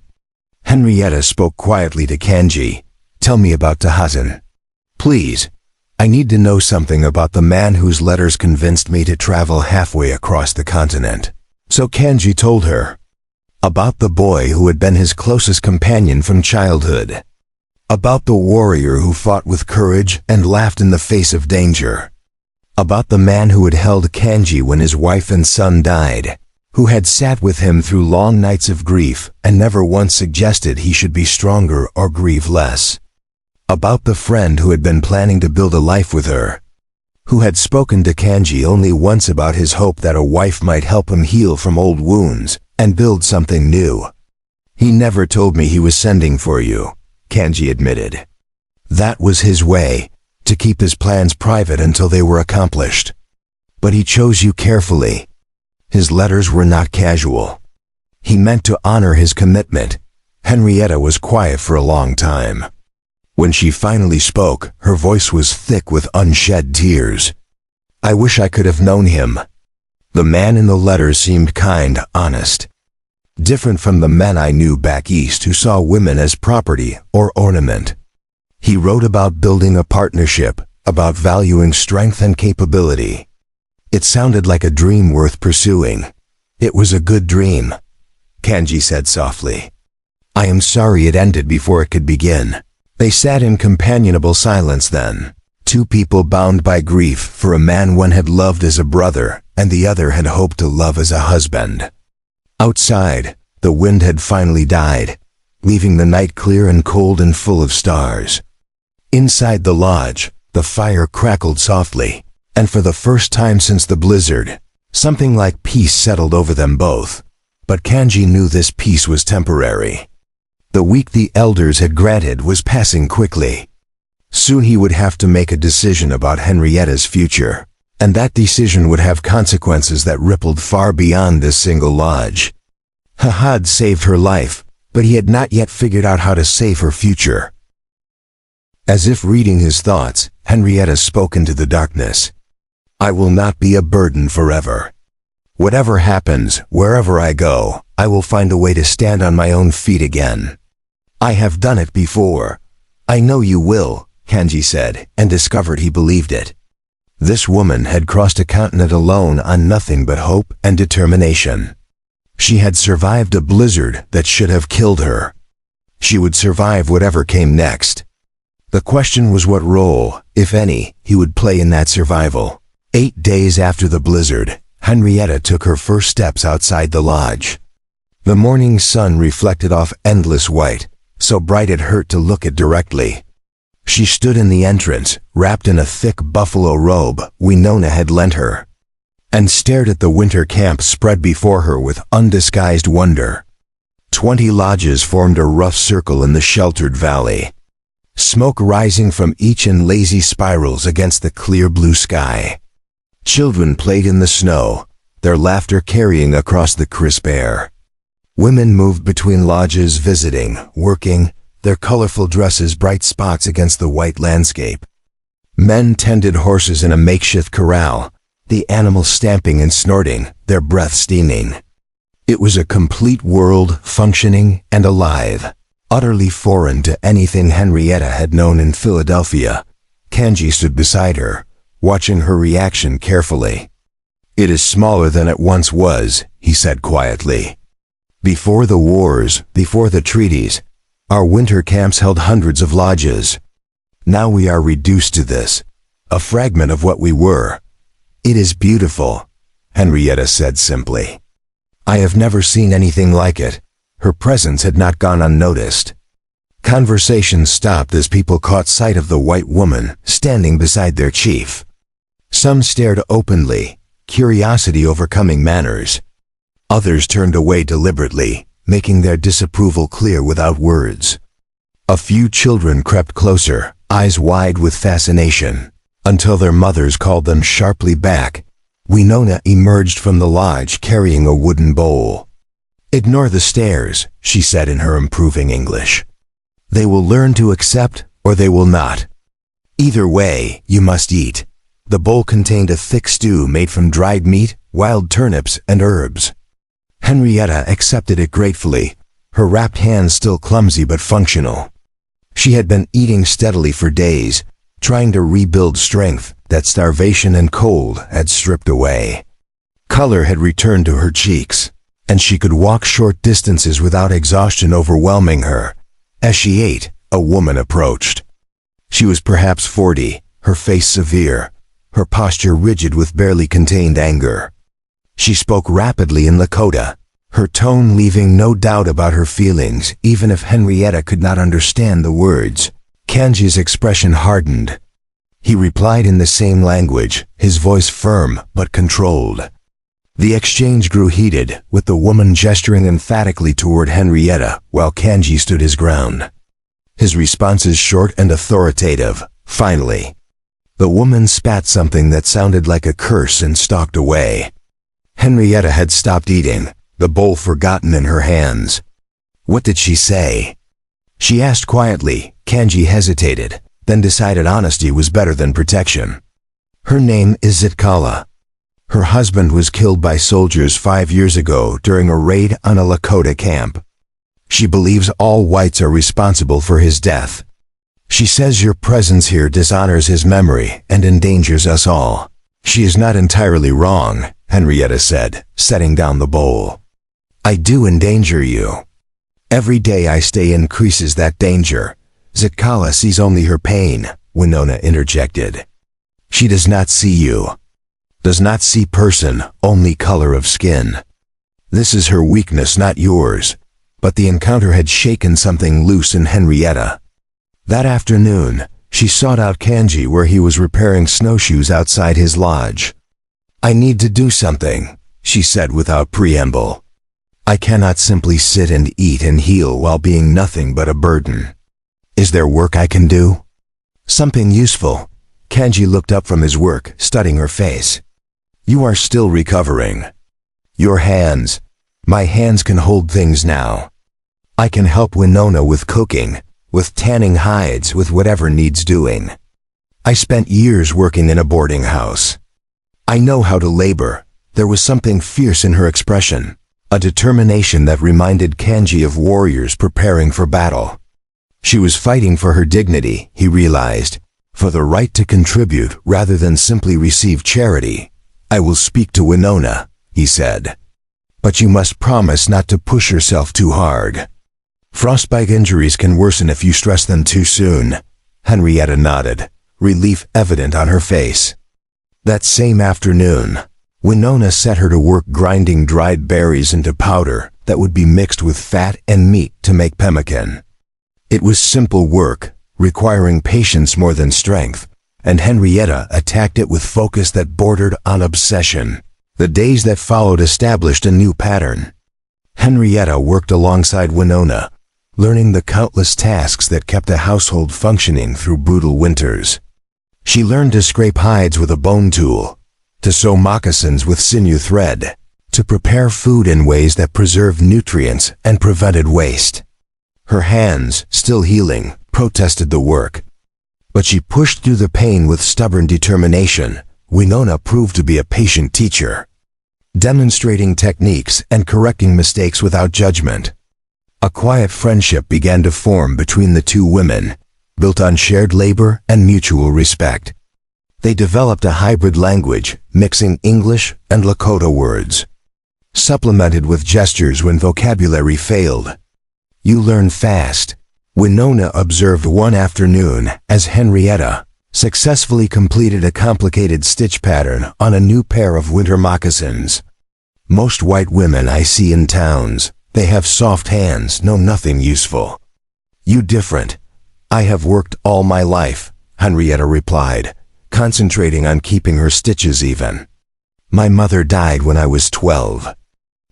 Henrietta spoke quietly to Kanji. "Tell me about Tahatan. Please. I need to know something about the man whose letters convinced me to travel halfway across the continent." So Kanji told her. About the boy who had been his closest companion from childhood. About the warrior who fought with courage and laughed in the face of danger. About the man who had held Kanji when his wife and son died, who had sat with him through long nights of grief and never once suggested he should be stronger or grieve less. About the friend who had been planning to build a life with her, who had spoken to Kanji only once about his hope that a wife might help him heal from old wounds and build something new. "He never told me he was sending for you," Kanji admitted. "That was his way, to keep his plans private until they were accomplished. But he chose you carefully. His letters were not casual. He meant to honor his commitment." Henrietta was quiet for a long time. When she finally spoke, her voice was thick with unshed tears. "I wish I could have known him. The man in the letters seemed kind, honest. Different from the men I knew back east who saw women as property or ornament. He wrote about building a partnership, about valuing strength and capability. It sounded like a dream worth pursuing. It was a good dream," Kanji said softly. "I am sorry it ended before it could begin." They sat in companionable silence then, 2 people bound by grief for a man one had loved as a brother and the other had hoped to love as a husband. Outside, the wind had finally died, leaving the night clear and cold and full of stars. Inside the lodge, the fire crackled softly, and for the first time since the blizzard, something like peace settled over them both. But Kanji knew this peace was temporary. The week the elders had granted was passing quickly. Soon he would have to make a decision about Henrietta's future, and that decision would have consequences that rippled far beyond this single lodge. Had saved her life, but he had not yet figured out how to save her future. As if reading his thoughts, Henrietta spoke into the darkness. I will not be a burden forever. Whatever happens, wherever I go, I will find a way to stand on my own feet again. I have done it before. I know you will, Kanji said, and discovered he believed it. This woman had crossed a continent alone on nothing but hope and determination. She had survived a blizzard that should have killed her. She would survive whatever came next. The question was what role, if any, he would play in that survival. 8 days after the blizzard, Henrietta took her first steps outside the lodge. The morning sun reflected off endless white, so bright it hurt to look at directly. She stood in the entrance, wrapped in a thick buffalo robe Winona had lent her, and stared at the winter camp spread before her with undisguised wonder. 20 lodges formed a rough circle in the sheltered valley, smoke rising from each in lazy spirals against the clear blue sky. Children played in the snow, their laughter carrying across the crisp air. Women moved between lodges visiting, working, their colorful dresses bright spots against the white landscape. Men tended horses in a makeshift corral, the animals stamping and snorting, their breath steaming. It was a complete world, functioning and alive, utterly foreign to anything Henrietta had known in Philadelphia. Kanji stood beside her, watching her reaction carefully. It is smaller than it once was, he said quietly. Before the wars, before the treaties, our winter camps held hundreds of lodges. Now we are reduced to this, a fragment of what we were. It is beautiful, Henrietta said simply. I have never seen anything like it. Her presence had not gone unnoticed. Conversation stopped as people caught sight of the white woman standing beside their chief. Some stared openly, curiosity overcoming manners. Others turned away deliberately, making their disapproval clear without words. A few children crept closer, eyes wide with fascination, until their mothers called them sharply back. Winona emerged from the lodge carrying a wooden bowl. Ignore the stares, she said in her improving English. They will learn to accept, or they will not. Either way, you must eat. The bowl contained a thick stew made from dried meat, wild turnips, and herbs. Henrietta accepted it gratefully, her wrapped hands still clumsy but functional. She had been eating steadily for days, trying to rebuild strength that starvation and cold had stripped away. Color had returned to her cheeks, and she could walk short distances without exhaustion overwhelming her. As she ate, a woman approached. She was perhaps 40, her face severe, her posture rigid with barely contained anger. She spoke rapidly in Lakota, her tone leaving no doubt about her feelings, even if Henrietta could not understand the words. Kanji's expression hardened. He replied in the same language, his voice firm but controlled. The exchange grew heated, with the woman gesturing emphatically toward Henrietta while Kanji stood his ground. His responses short and authoritative. Finally, the woman spat something that sounded like a curse and stalked away. Henrietta had stopped eating, the bowl forgotten in her hands. What did she say? She asked quietly. Kanji hesitated, then decided honesty was better than protection. Her name is Zitkala. Her husband was killed by soldiers 5 years ago during a raid on a Lakota camp. She believes all whites are responsible for his death. She says your presence here dishonors his memory and endangers us all. She is not entirely wrong, Henrietta said, setting down the bowl. I do endanger you. Every day I stay increases that danger. Zitkala sees only her pain, Winona interjected. She does not see you. Does not see person, only color of skin. This is her weakness, not yours. But the encounter had shaken something loose in Henrietta. That afternoon, she sought out Kanji where he was repairing snowshoes outside his lodge. I need to do something, she said without preamble. I cannot simply sit and eat and heal while being nothing but a burden. Is there work I can do? Something useful. Kanji looked up from his work, studying her face. You are still recovering. Your hands, My hands can hold things now. I can help Winona with cooking, with tanning hides, with whatever needs doing. I spent years working in a boarding house. I know how to labor. There was something fierce in her expression, a determination that reminded Kanji of warriors preparing for battle. She was fighting for her dignity, he realized, for the right to contribute rather than simply receive charity. I will speak to Winona, he said. But you must promise not to push yourself too hard. Frostbite injuries can worsen if you stress them too soon. Henrietta nodded, relief evident on her face. That same afternoon, Winona set her to work grinding dried berries into powder that would be mixed with fat and meat to make pemmican. It was simple work, requiring patience more than strength, and Henrietta attacked it with focus that bordered on obsession. The days that followed established a new pattern. Henrietta worked alongside Winona, learning the countless tasks that kept the household functioning through brutal winters. She learned to scrape hides with a bone tool, to sew moccasins with sinew thread, to prepare food in ways that preserved nutrients and prevented waste. Her hands, still healing, protested the work. But she pushed through the pain with stubborn determination. Winona proved to be a patient teacher, demonstrating techniques and correcting mistakes without judgment. A quiet friendship began to form between the two women, built on shared labor and mutual respect. They developed a hybrid language, mixing English and Lakota words, supplemented with gestures when vocabulary failed. You learn fast, Winona observed one afternoon as Henrietta successfully completed a complicated stitch pattern on a new pair of winter moccasins. Most white women I see in towns, they have soft hands, know nothing useful. You different. I have worked all my life, Henrietta replied, concentrating on keeping her stitches even. My mother died when I was 12.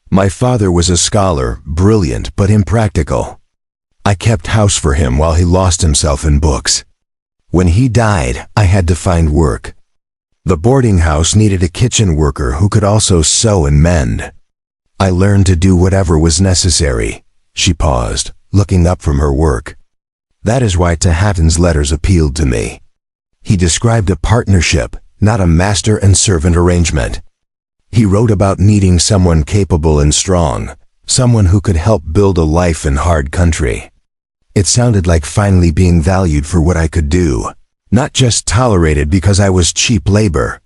My father was a scholar, brilliant but impractical. I kept house for him while he lost himself in books. When he died, I had to find work. The boarding house needed a kitchen worker who could also sew and mend. I learned to do whatever was necessary. She paused, looking up from her work. That is why Tahatan's letters appealed to me. He described a partnership, not a master and servant arrangement. He wrote about needing someone capable and strong, someone who could help build a life in hard country. It sounded like finally being valued for what I could do, not just tolerated because I was cheap labor.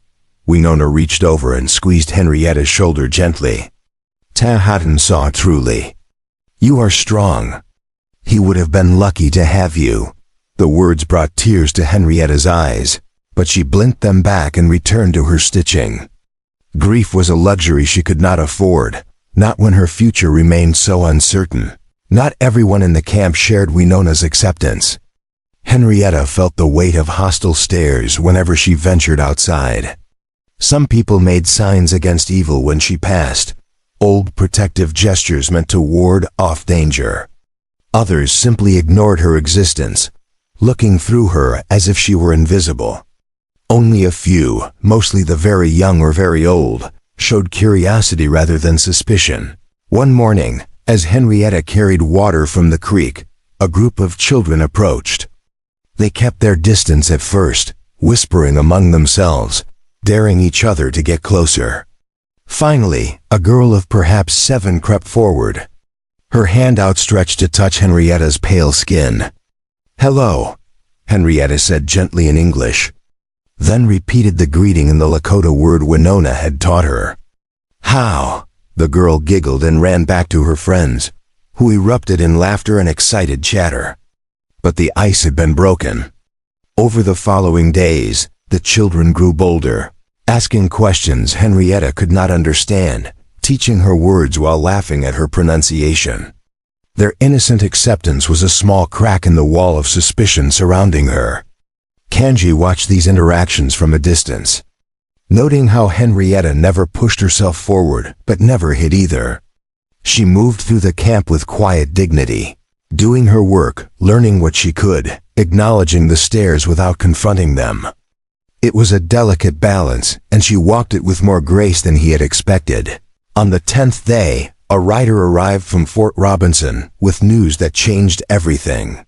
Winona reached over and squeezed Henrietta's shoulder gently. Tahatan saw truly. You are strong. He would have been lucky to have you. The words brought tears to Henrietta's eyes, but she blinked them back and returned to her stitching. Grief was a luxury she could not afford, not when her future remained so uncertain. Not everyone in the camp shared Winona's acceptance. Henrietta felt the weight of hostile stares whenever she ventured outside. Some people made signs against evil when she passed, old protective gestures meant to ward off danger. Others simply ignored her existence, looking through her as if she were invisible. Only a few, mostly the very young or very old, showed curiosity rather than suspicion. One morning, as Henrietta carried water from the creek, a group of children approached. They kept their distance at first, whispering among themselves, daring each other to get closer. Finally, a girl of perhaps 7 crept forward, her hand outstretched to touch Henrietta's pale skin. Hello, Henrietta said gently in English, then repeated the greeting in the Lakota word Winona had taught her. How? The girl giggled and ran back to her friends, who erupted in laughter and excited chatter. But the ice had been broken. Over the following days, the children grew bolder, asking questions Henrietta could not understand, teaching her words while laughing at her pronunciation. Their innocent acceptance was a small crack in the wall of suspicion surrounding her. Kanji watched these interactions from a distance, noting how Henrietta never pushed herself forward, but never hid either. She moved through the camp with quiet dignity, doing her work, learning what she could, acknowledging the stares without confronting them. It was a delicate balance, and she walked it with more grace than he had expected. On the 10th day, A rider arrived from Fort Robinson with news that changed everything.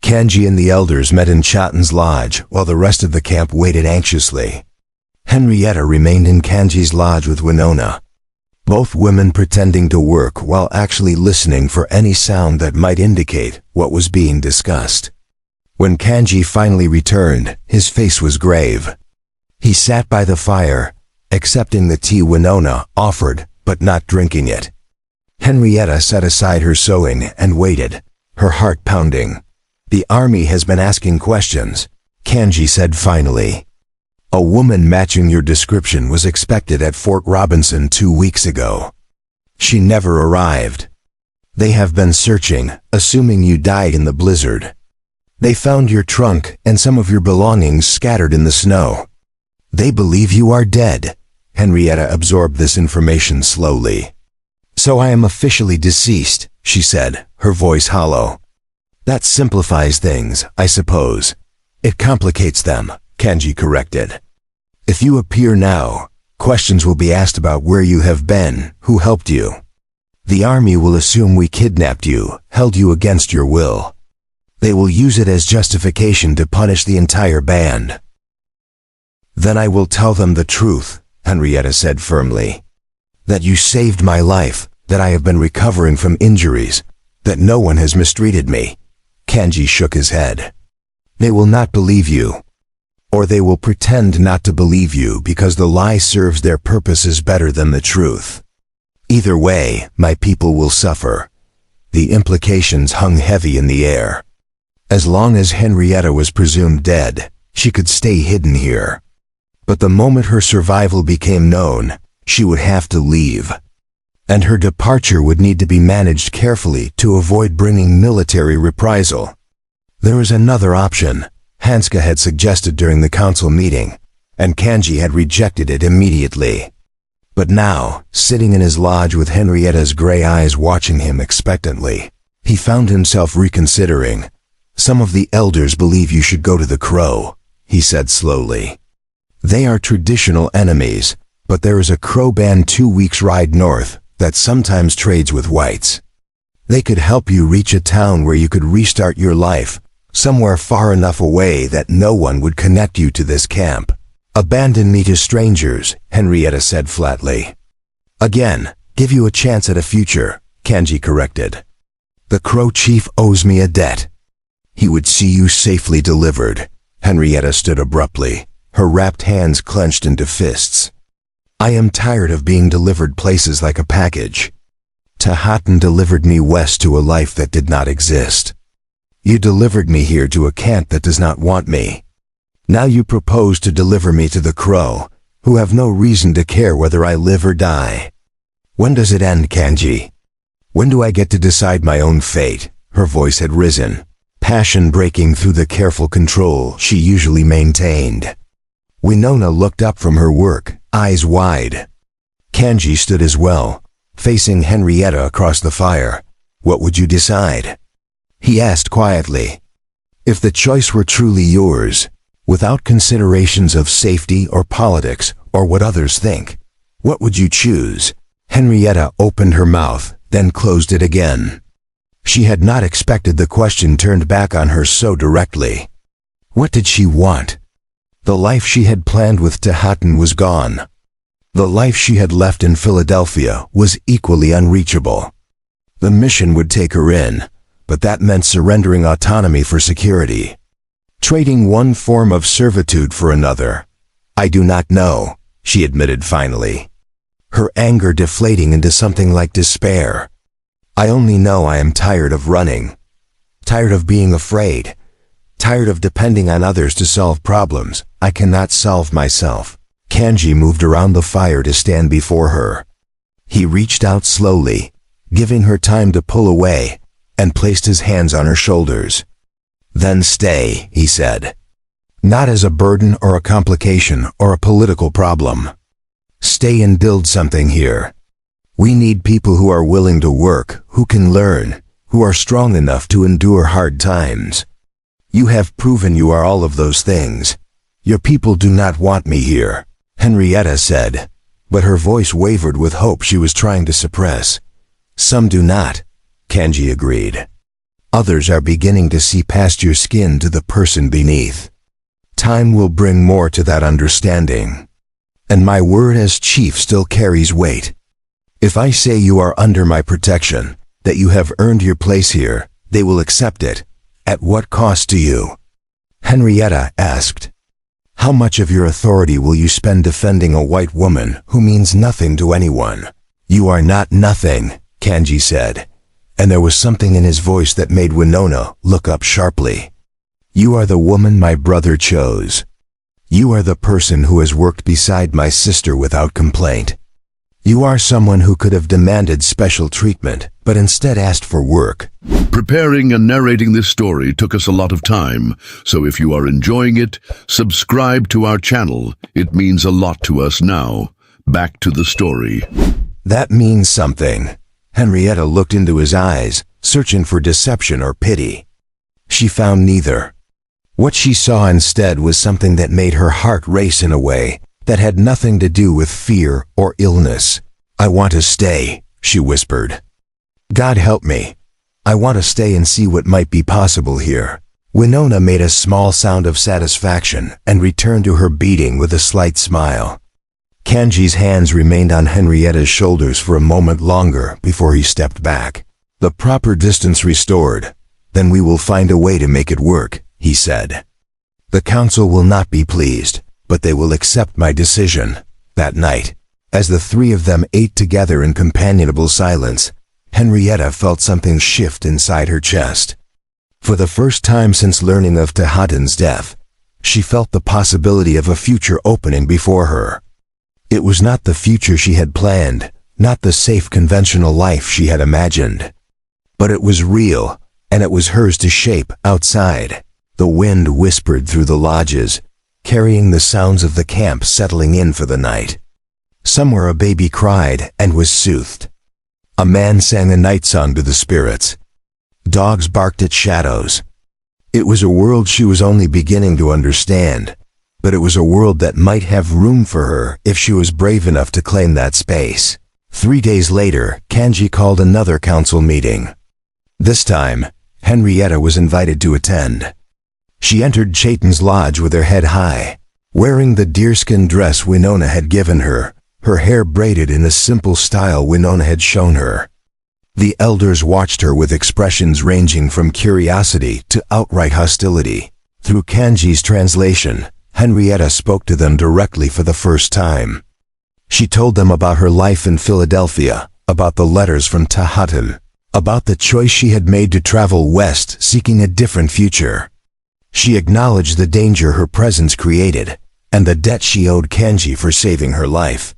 Kanji and the elders met in Chatan's lodge while the rest of the camp waited anxiously. Henrietta remained in Kanji's lodge with Winona, both women pretending to work while actually listening for any sound that might indicate what was being discussed. When Kanji finally returned, his face was grave. He sat by the fire, accepting the tea Winona offered, but not drinking it. Henrietta set aside her sewing and waited, her heart pounding. "The army has been asking questions," Kanji said finally. "A woman matching your description was expected at Fort Robinson 2 weeks ago. She never arrived. They have been searching, assuming you died in the blizzard. They found your trunk and some of your belongings scattered in the snow. They believe you are dead." Henrietta absorbed this information slowly. "So I am officially deceased," she said, her voice hollow. "That simplifies things, I suppose. It complicates them," Kanji corrected. "If you appear now, questions will be asked about where you have been, who helped you. The army will assume we kidnapped you, held you against your will. They will use it as justification to punish the entire band." "Then I will tell them the truth," Henrietta said firmly. "That you saved my life, that I have been recovering from injuries, that no one has mistreated me." Kanji shook his head. "They will not believe you. Or they will pretend not to believe you because the lie serves their purposes better than the truth. Either way, my people will suffer." The implications hung heavy in the air. As long as Henrietta was presumed dead, she could stay hidden here. But the moment her survival became known, she would have to leave. And her departure would need to be managed carefully to avoid bringing military reprisal. There was another option, Hanska had suggested during the council meeting, and Kanji had rejected it immediately. But now, sitting in his lodge with Henrietta's gray eyes watching him expectantly, he found himself reconsidering. "Some of the elders believe you should go to the Crow," he said slowly. "They are traditional enemies, but there is a Crow band 2 weeks' ride north that sometimes trades with whites. They could help you reach a town where you could restart your life, somewhere far enough away that no one would connect you to this camp." "Abandon me to strangers," Henrietta said flatly. "Again, give you a chance at a future," Kanji corrected. "The Crow chief owes me a debt. He would see you safely delivered." Henrietta stood abruptly, her wrapped hands clenched into fists. "I am tired of being delivered places like a package. Tahatan delivered me west to a life that did not exist. You delivered me here to a camp that does not want me. Now you propose to deliver me to the Crow, who have no reason to care whether I live or die. When does it end, Kanji? When do I get to decide my own fate?" Her voice had risen, passion breaking through the careful control she usually maintained. Winona looked up from her work, eyes wide. Kanji stood as well, facing Henrietta across the fire. "What would you decide?" he asked quietly. "If the choice were truly yours, without considerations of safety or politics or what others think, what would you choose?" Henrietta opened her mouth, then closed it again. She had not expected the question turned back on her so directly. What did she want? The life she had planned with Tahatan was gone. The life she had left in Philadelphia was equally unreachable. The mission would take her in, but that meant surrendering autonomy for security. Trading one form of servitude for another. "I do not know," she admitted finally, her anger deflating into something like despair. "I only know I am tired of running, tired of being afraid, tired of depending on others to solve problems I cannot solve myself." Kanji moved around the fire to stand before her. He reached out slowly, giving her time to pull away, and placed his hands on her shoulders. "Then stay," he said. "Not as a burden or a complication or a political problem. Stay and build something here. We need people who are willing to work, who can learn, who are strong enough to endure hard times. You have proven you are all of those things. Your people do not want me here," Henrietta said, but her voice wavered with hope she was trying to suppress. Some do not, Kanji agreed. Others are beginning to see past your skin to the person beneath. Time will bring more to that understanding. And my word as chief still carries weight. If I say you are under my protection, that you have earned your place here, they will accept it. At what cost to you? Henrietta asked. How much of your authority will you spend defending a white woman who means nothing to anyone? You are not nothing, Kanji said, and there was something in his voice that made Winona look up sharply. You are the woman my brother chose. You are the person who has worked beside my sister without complaint. You are someone who could have demanded special treatment, but instead asked for work. Preparing and narrating this story took us a lot of time, so if you are enjoying it, subscribe to our channel. It means a lot to us now. Back to the story. That means something. Henrietta looked into his eyes, searching for deception or pity. She found neither. What she saw instead was something that made her heart race in a way that had nothing to do with fear or illness. I want to stay, she whispered. God help me. I want to stay and see what might be possible here. Winona made a small sound of satisfaction and returned to her beating with a slight smile. Kanji's hands remained on Henrietta's shoulders for a moment longer before he stepped back. The proper distance restored, then we will find a way to make it work, he said. The council will not be pleased, but they will accept my decision. That night, as the three of them ate together in companionable silence, Henrietta felt something shift inside her chest. For the first time since learning of Tehatan's death, she felt the possibility of a future opening before her. It was not the future she had planned, not the safe conventional life she had imagined. But it was real, and it was hers to shape outside. The wind whispered through the lodges, carrying the sounds of the camp settling in for the night. Somewhere a baby cried and was soothed. A man sang a night song to the spirits. Dogs barked at shadows. It was a world she was only beginning to understand, but it was a world that might have room for her if she was brave enough to claim that space. 3 days later, Kanji called another council meeting. This time, Henrietta was invited to attend. She entered Chaitan's lodge with her head high, wearing the deerskin dress Winona had given her, her hair braided in the simple style Winona had shown her. The elders watched her with expressions ranging from curiosity to outright hostility. Through Kanji's translation, Henrietta spoke to them directly for the first time. She told them about her life in Philadelphia, about the letters from Tehatan, about the choice she had made to travel west seeking a different future. She acknowledged the danger her presence created, and the debt she owed Kanji for saving her life.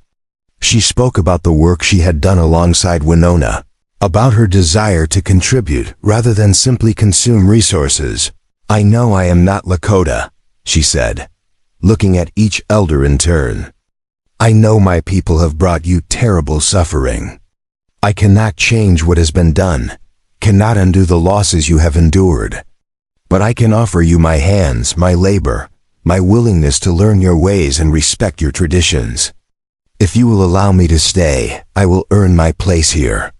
She spoke about the work she had done alongside Winona, about her desire to contribute rather than simply consume resources. I know I am not Lakota, she said, looking at each elder in turn. I know my people have brought you terrible suffering. I cannot change what has been done, cannot undo the losses you have endured. But I can offer you my hands, my labor, my willingness to learn your ways and respect your traditions. If you will allow me to stay, I will earn my place here.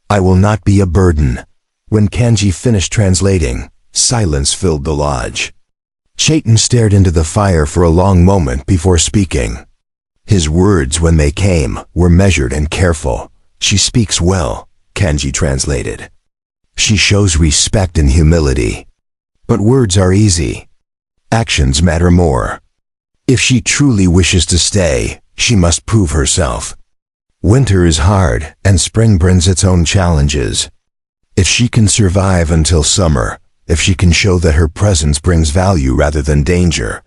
I will not be a burden. When Kanji finished translating, silence filled the lodge. Chaitan stared into the fire for a long moment before speaking. His words, when they came, were measured and careful. She speaks well, Kanji translated. She shows respect and humility. But words are easy. Actions matter more. If she truly wishes to stay, she must prove herself. Winter is hard, and spring brings its own challenges. If she can survive until summer, if she can show that her presence brings value rather than danger,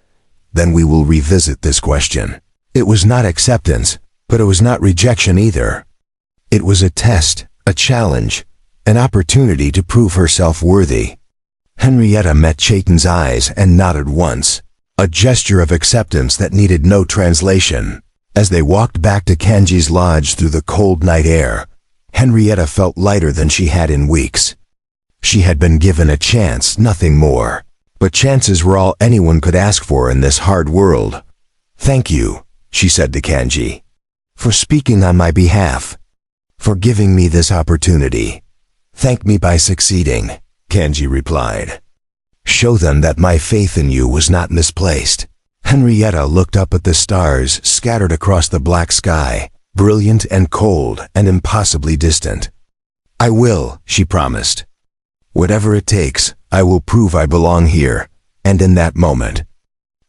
then we will revisit this question. It was not acceptance, but it was not rejection either. It was a test, a challenge, an opportunity to prove herself worthy. Henrietta met Chaitan's eyes and nodded once, a gesture of acceptance that needed no translation. As they walked back to Kanji's lodge through the cold night air, Henrietta felt lighter than she had in weeks. She had been given a chance, nothing more. But chances were all anyone could ask for in this hard world. Thank you, she said to Kanji, for speaking on my behalf, for giving me this opportunity. Thank me by succeeding, Kanji replied. Show them that my faith in you was not misplaced. Henrietta looked up at the stars scattered across the black sky, brilliant and cold and impossibly distant. I will, she promised. Whatever it takes, I will prove I belong here. And in that moment,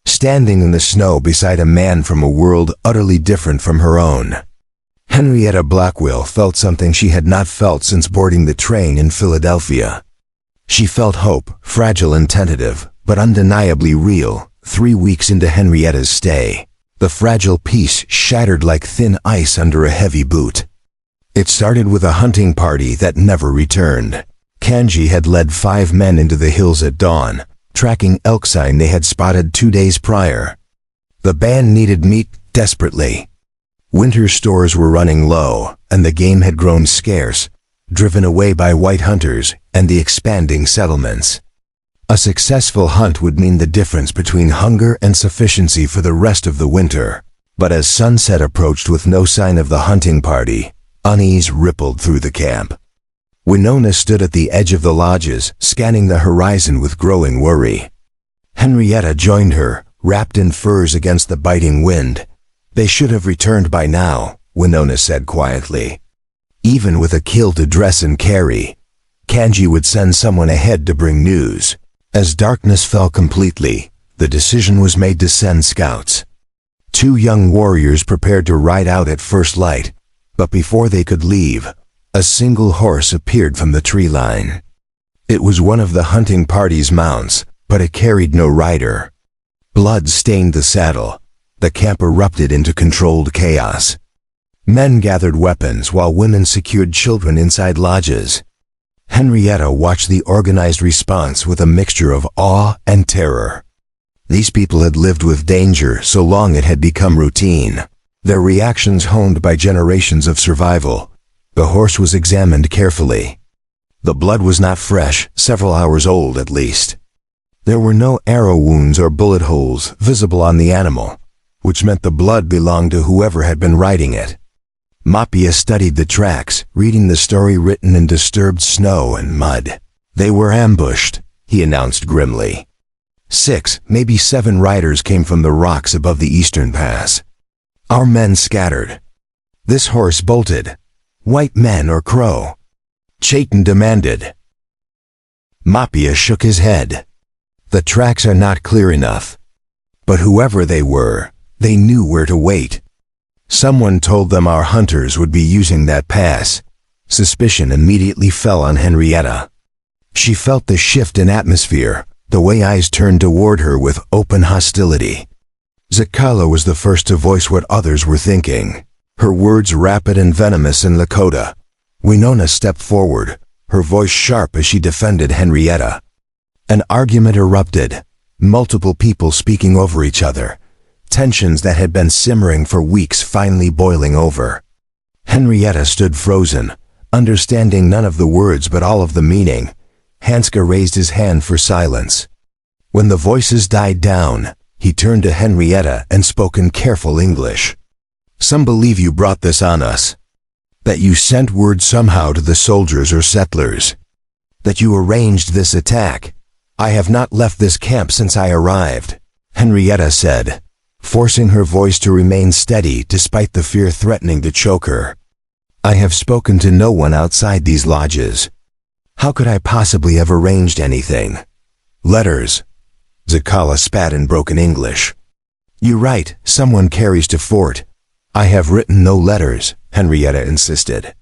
standing in the snow beside a man from a world utterly different from her own, Henrietta Blackwell felt something she had not felt since boarding the train in Philadelphia. She felt hope, fragile and tentative, but undeniably real. 3 weeks into Henrietta's stay, the fragile peace shattered like thin ice under a heavy boot. It started with a hunting party that never returned. Kanji had led 5 men into the hills at dawn, tracking elk sign they had spotted 2 days prior. The band needed meat desperately. Winter stores were running low, and the game had grown scarce, driven away by white hunters and the expanding settlements. A successful hunt would mean the difference between hunger and sufficiency for the rest of the winter. But as sunset approached with no sign of the hunting party, unease rippled through the camp. Winona stood at the edge of the lodges, scanning the horizon with growing worry. Henrietta joined her, wrapped in furs against the biting wind. They should have returned by now, Winona said quietly. Even with a kill to dress and carry, Kanji would send someone ahead to bring news. As darkness fell completely, the decision was made to send scouts. 2 young warriors prepared to ride out at first light, but before they could leave, a single horse appeared from the tree line. It was one of the hunting party's mounts, but it carried no rider. Blood stained the saddle. The camp erupted into controlled chaos. Men gathered weapons while women secured children inside lodges. Henrietta watched the organized response with a mixture of awe and terror. These people had lived with danger so long it had become routine, their reactions honed by generations of survival. The horse was examined carefully. The blood was not fresh, several hours old at least. There were no arrow wounds or bullet holes visible on the animal, which meant the blood belonged to whoever had been riding it. Mapia studied the tracks, reading the story written in disturbed snow and mud. They were ambushed, he announced grimly. 6, maybe 7 riders came from the rocks above the eastern pass. Our men scattered. This horse bolted. White men or crow? Chayton demanded. Mapia shook his head. The tracks are not clear enough. But whoever they were, they knew where to wait. Someone told them our hunters would be using that pass. Suspicion immediately fell on Henrietta. She felt the shift in atmosphere, the way eyes turned toward her with open hostility. Zakala was the first to voice what others were thinking, her words rapid and venomous in Lakota. Winona stepped forward, her voice sharp as she defended Henrietta. An argument erupted, multiple people speaking over each other. Tensions that had been simmering for weeks finally boiling over. Henrietta stood frozen, understanding none of the words but all of the meaning. Hanska raised his hand for silence. When the voices died down, he turned to Henrietta and spoke in careful English. Some believe you brought this on us. That you sent word somehow to the soldiers or settlers. That you arranged this attack. I have not left this camp since I arrived, Henrietta said, forcing her voice to remain steady despite the fear threatening to choke her. I have spoken to no one outside these lodges. How could I possibly have arranged anything? Letters. Zakala spat in broken English. You write, someone carries to fort. I have written no letters, Henrietta insisted.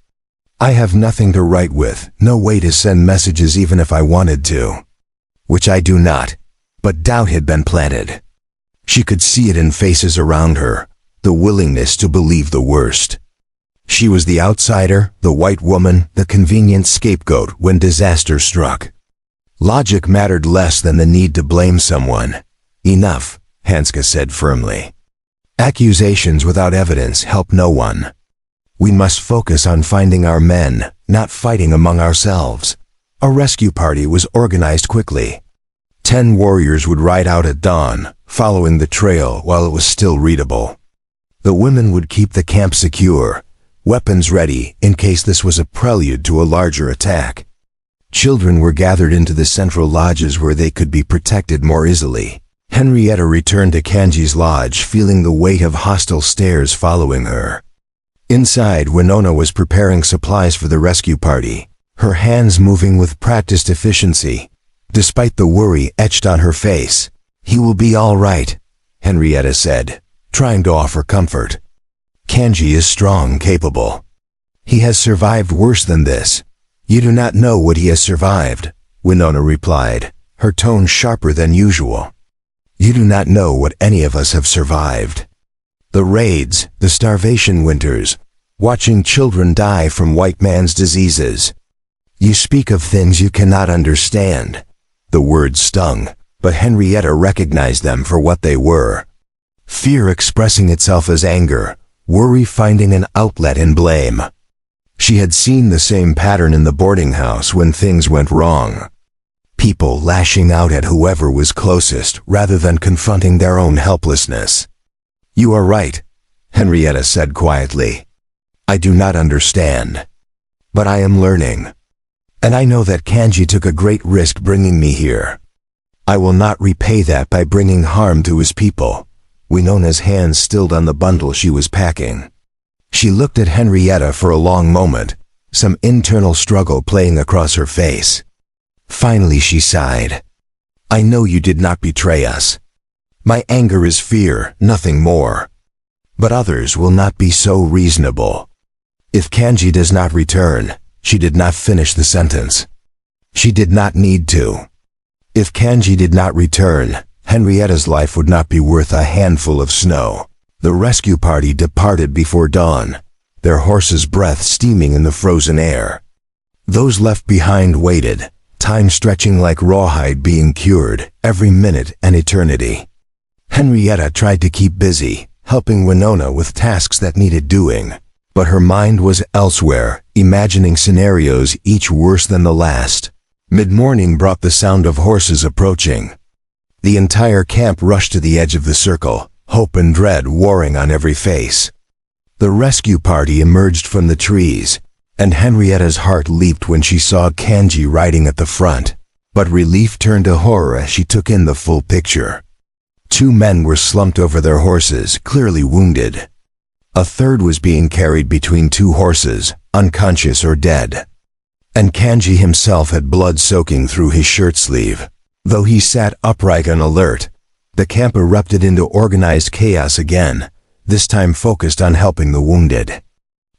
I have nothing to write with, no way to send messages even if I wanted to. Which I do not, but doubt had been planted. She could see it in faces around her, the willingness to believe the worst. She was the outsider, the white woman, the convenient scapegoat when disaster struck. Logic mattered less than the need to blame someone. Enough, Hanska said firmly. Accusations without evidence help no one. We must focus on finding our men, not fighting among ourselves. A rescue party was organized quickly. 10 warriors would ride out at dawn, following the trail while it was still readable. The women would keep the camp secure, weapons ready in case this was a prelude to a larger attack. Children were gathered into the central lodges where they could be protected more easily. Henrietta returned to Kanji's lodge, feeling the weight of hostile stares following her. Inside, Winona was preparing supplies for the rescue party, her hands moving with practiced efficiency, despite the worry etched on her face. "He will be all right," Henrietta said, trying to offer comfort. "Kanji is strong, capable. He has survived worse than this." "You do not know what he has survived," Winona replied, her tone sharper than usual. "You do not know what any of us have survived. The raids, the starvation winters, watching children die from white man's diseases. You speak of things you cannot understand." The words stung, but Henrietta recognized them for what they were. Fear expressing itself as anger, worry finding an outlet in blame. She had seen the same pattern in the boarding house when things went wrong. People lashing out at whoever was closest rather than confronting their own helplessness. "You are right," Henrietta said quietly. "I do not understand. But I am learning. And I know that Kanji took a great risk bringing me here. I will not repay that by bringing harm to his people." Winona's hands stilled on the bundle she was packing. She looked at Henrietta for a long moment, some internal struggle playing across her face. Finally she sighed. "I know you did not betray us. My anger is fear, nothing more. But others will not be so reasonable. If Kanji does not return," she did not finish the sentence. She did not need to. If Kanji did not return, Henrietta's life would not be worth a handful of snow. The rescue party departed before dawn, their horses' breath steaming in the frozen air. Those left behind waited, time stretching like rawhide being cured, every minute an eternity. Henrietta tried to keep busy, helping Winona with tasks that needed doing, but her mind was elsewhere, imagining scenarios each worse than the last. Mid-morning brought the sound of horses approaching. The entire camp rushed to the edge of the circle, hope and dread warring on every face. The rescue party emerged from the trees, and Henrietta's heart leaped when she saw Kanji riding at the front, but relief turned to horror as she took in the full picture. 2 men were slumped over their horses, clearly wounded. A third was being carried between 2 horses, unconscious or dead. And Kanji himself had blood soaking through his shirt sleeve. Though he sat upright and alert, the camp erupted into organized chaos again, this time focused on helping the wounded.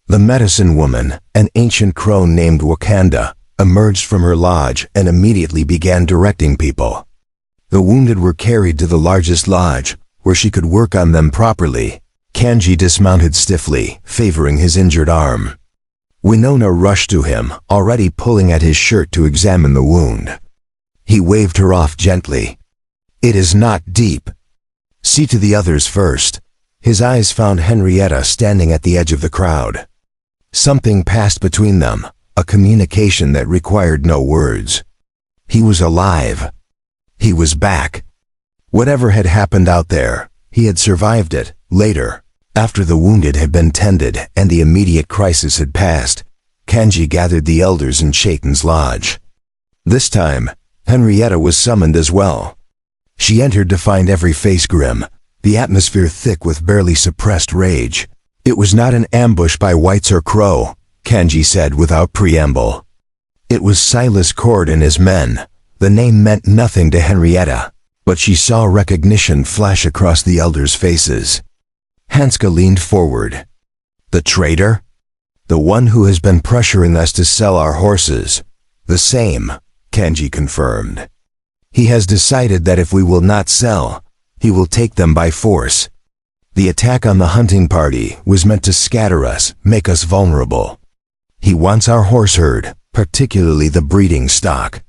The medicine woman, an ancient crone named Wakanda, emerged from her lodge and immediately began directing people. The wounded were carried to the largest lodge, where she could work on them properly. Kanji dismounted stiffly, favoring his injured arm. Winona rushed to him, already pulling at his shirt to examine the wound. He waved her off gently. "It is not deep. See to the others first." His eyes found Henrietta standing at the edge of the crowd. Something passed between them, a communication that required no words. He was alive. He was back. Whatever had happened out there, he had survived it. Later, after the wounded had been tended and the immediate crisis had passed, Kanji gathered the elders in Chaitan's lodge. This time, Henrietta was summoned as well. She entered to find every face grim, the atmosphere thick with barely suppressed rage. "It was not an ambush by whites or crow," Kanji said without preamble. "It was Silas Cord and his men." The name meant nothing to Henrietta, but she saw recognition flash across the elders' faces. Hanska leaned forward. "The traitor? The one who has been pressuring us to sell our horses?" "The same," Kanji confirmed. "He has decided that if we will not sell, he will take them by force. The attack on the hunting party was meant to scatter us, make us vulnerable. He wants our horse herd, particularly the breeding stock.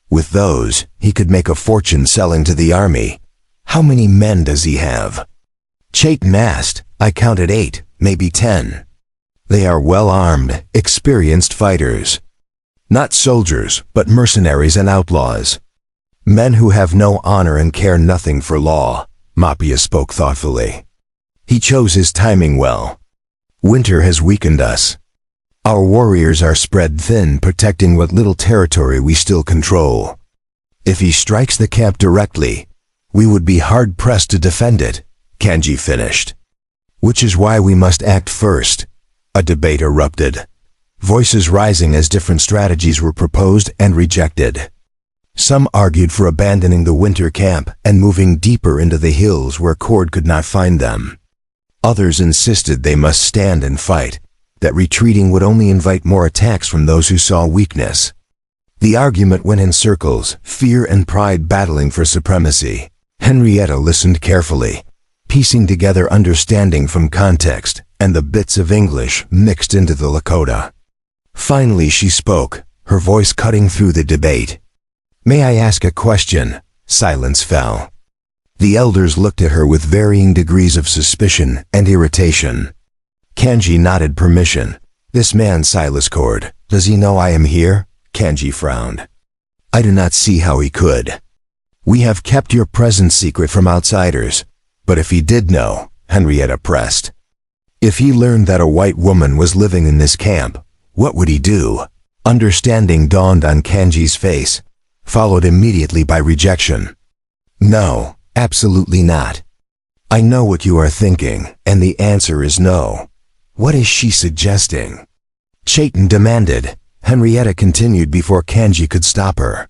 With those, he could make a fortune selling to the army. How many men does he have?" Chaitan asked. "I counted 8, maybe 10. They are well-armed, experienced fighters. Not soldiers, but mercenaries and outlaws. Men who have no honor and care nothing for law," Mapia spoke thoughtfully. "He chose his timing well. Winter has weakened us. Our warriors are spread thin, protecting what little territory we still control. If he strikes the camp directly, we would be hard-pressed to defend it, Kanji finished. Which is why we must act first. A debate erupted, voices rising as different strategies were proposed and rejected. Some argued for abandoning the winter camp and moving deeper into the hills where Cord could not find them. Others insisted they must stand and fight, that retreating would only invite more attacks from those who saw weakness. The argument went in circles, fear and pride battling for supremacy. Henrietta listened carefully, piecing together understanding from context and the bits of English mixed into the Lakota. Finally she spoke, her voice cutting through the debate. "May I ask a question?" Silence fell. The elders looked at her with varying degrees of suspicion and irritation. Kanji nodded permission. "This man, Silas Cord, does he know I am here?" Kanji frowned. "I do not see how he could. We have kept your presence secret from outsiders, but if he did know," Henrietta pressed. "If he learned that a white woman was living in this camp, what would he do?" Understanding dawned on Kanji's face, followed immediately by rejection. "No, absolutely not. I know what you are thinking, and the answer is no." "What is she suggesting?" Chayton demanded. Henrietta continued before Kanji could stop her.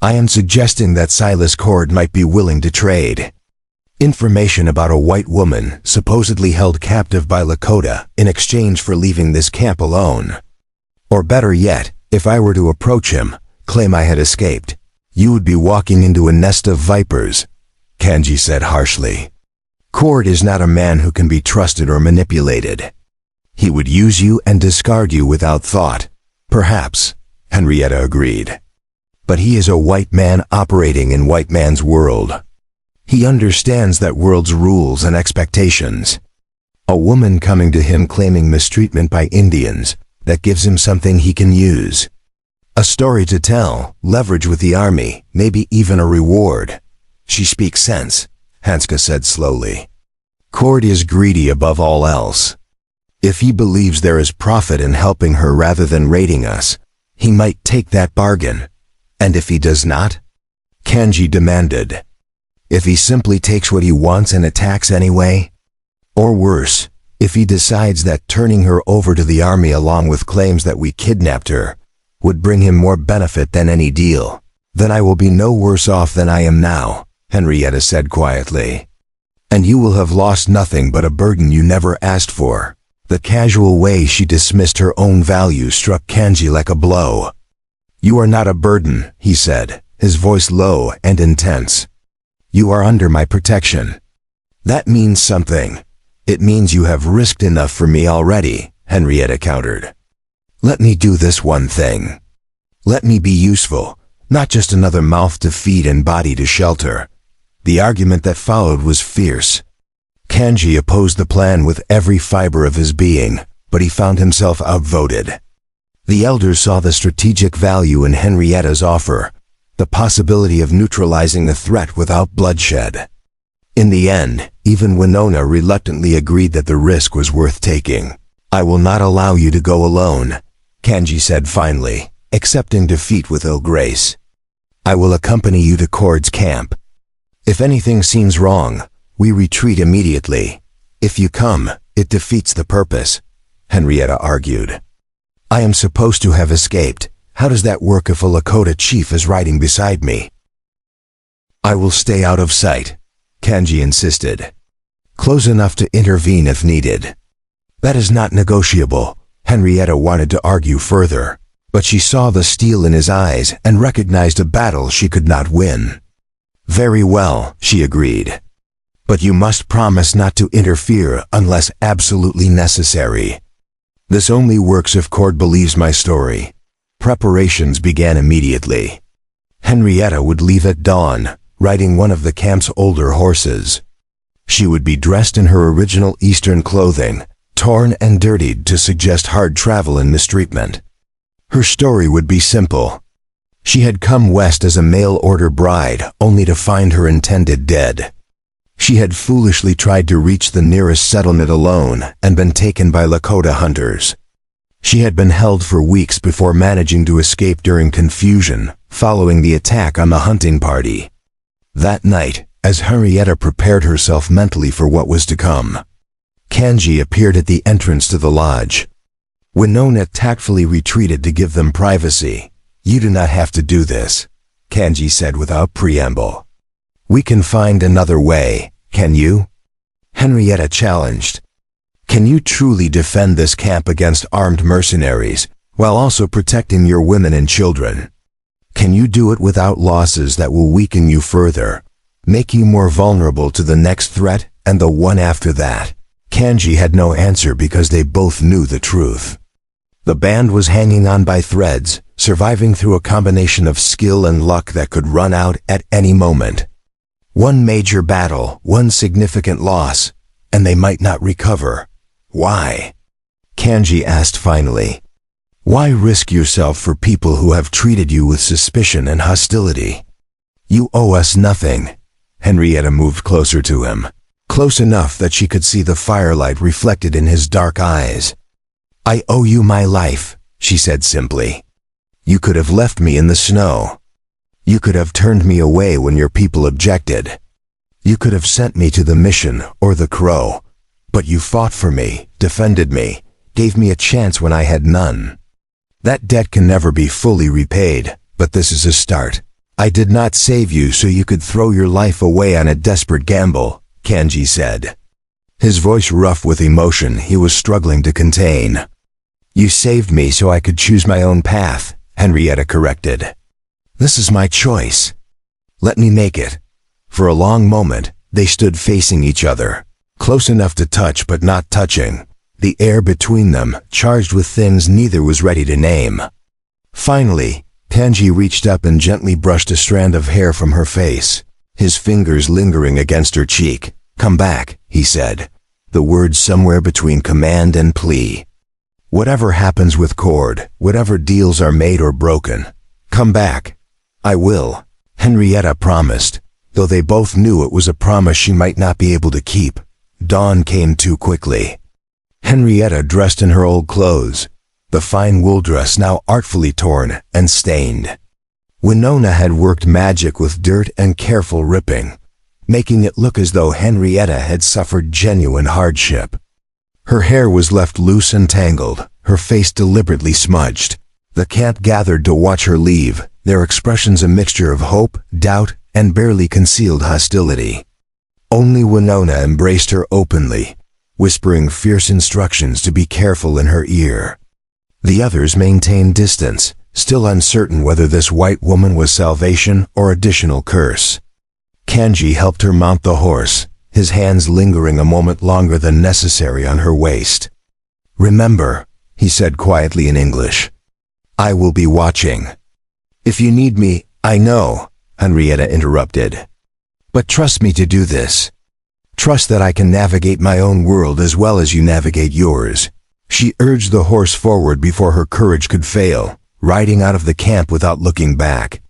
"I am suggesting that Silas Cord might be willing to trade information about a white woman supposedly held captive by Lakota in exchange for leaving this camp alone. Or better yet, if I were to approach him, claim I had escaped, you would be walking into a nest of vipers," Kanji said harshly. "Cord is not a man who can be trusted or manipulated. He would use you and discard you without thought." "Perhaps," Henrietta agreed. "But he is a white man operating in white man's world. He understands that world's rules and expectations. A woman coming to him claiming mistreatment by Indians, that gives him something he can use. A story to tell, leverage with the army, maybe even a reward." "She speaks sense," Hanska said slowly. "Cord is greedy above all else. If he believes there is profit in helping her rather than raiding us, he might take that bargain. And if he does not?" Kanji demanded. "If he simply takes what he wants and attacks anyway? Or worse, if he decides that turning her over to the army along with claims that we kidnapped her would bring him more benefit than any deal, then I will be no worse off than I am now," Henrietta said quietly. "And you will have lost nothing but a burden you never asked for." The casual way she dismissed her own value struck Kanji like a blow. "You are not a burden," he said, his voice low and intense. "You are under my protection. That means something. It means you have risked enough for me already," Henrietta countered. "Let me do this one thing. Let me be useful, not just another mouth to feed and body to shelter." The argument that followed was fierce. Kanji opposed the plan with every fiber of his being, but he found himself outvoted. The elders saw the strategic value in Henrietta's offer, the possibility of neutralizing the threat without bloodshed. In the end, even Winona reluctantly agreed that the risk was worth taking. "I will not allow you to go alone," Kanji said finally, accepting defeat with ill grace. "I will accompany you to Cord's camp. If anything seems wrong, we retreat immediately. If you come, it defeats the purpose," Henrietta argued. "I am supposed to have escaped. How does that work if a Lakota chief is riding beside me?" "I will stay out of sight," Kanji insisted. "Close enough to intervene if needed." "That is not negotiable," Henrietta wanted to argue further, but she saw the steel in his eyes and recognized a battle she could not win. "Very well," she agreed. "But you must promise not to interfere unless absolutely necessary. This only works if Cord believes my story." Preparations began immediately. Henrietta would leave at dawn, riding one of the camp's older horses. She would be dressed in her original Eastern clothing, torn and dirtied to suggest hard travel and mistreatment. Her story would be simple. She had come west as a mail-order bride only to find her intended dead. She had foolishly tried to reach the nearest settlement alone and been taken by Lakota hunters. She had been held for weeks before managing to escape during confusion, following the attack on the hunting party. That night, as Henrietta prepared herself mentally for what was to come, Kanji appeared at the entrance to the lodge. Winona tactfully retreated to give them privacy. "You do not have to do this," Kanji said without preamble. "We can find another way, can you?" Henrietta challenged. "Can you truly defend this camp against armed mercenaries, while also protecting your women and children? Can you do it without losses that will weaken you further, make you more vulnerable to the next threat and the one after that?" Kanji had no answer because they both knew the truth. The band was hanging on by threads, surviving through a combination of skill and luck that could run out at any moment. One major battle, one significant loss, and they might not recover. "Why?" Kanji asked finally. "Why risk yourself for people who have treated you with suspicion and hostility? You owe us nothing." Henrietta moved closer to him, close enough that she could see the firelight reflected in his dark eyes. "I owe you my life," she said simply. "You could have left me in the snow. You could have turned me away when your people objected. You could have sent me to the mission or the crow. But you fought for me, defended me, gave me a chance when I had none. That debt can never be fully repaid, but this is a start. I did not save you so you could throw your life away on a desperate gamble," Kanji said. His voice rough with emotion he was struggling to contain. "You saved me so I could choose my own path," Henrietta corrected. "This is my choice. Let me make it." For a long moment, they stood facing each other, close enough to touch but not touching, the air between them charged with things neither was ready to name. Finally, Kanji reached up and gently brushed a strand of hair from her face, his fingers lingering against her cheek. "Come back," he said, the words somewhere between command and plea. "Whatever happens with Cord, whatever deals are made or broken, come back." "I will," Henrietta promised, though they both knew it was a promise she might not be able to keep. Dawn came too quickly. Henrietta dressed in her old clothes, the fine wool dress now artfully torn and stained. Winona had worked magic with dirt and careful ripping, making it look as though Henrietta had suffered genuine hardship. Her hair was left loose and tangled, her face deliberately smudged. The camp gathered to watch her leave, their expressions a mixture of hope, doubt, and barely concealed hostility. Only Winona embraced her openly, whispering fierce instructions to be careful in her ear. The others maintained distance, still uncertain whether this white woman was salvation or additional curse. Kanji helped her mount the horse, his hands lingering a moment longer than necessary on her waist. "Remember," he said quietly in English, "I will be watching." "If you need me, I know," Henrietta interrupted. "But trust me to do this. Trust that I can navigate my own world as well as you navigate yours." She urged the horse forward before her courage could fail, riding out of the camp without looking back.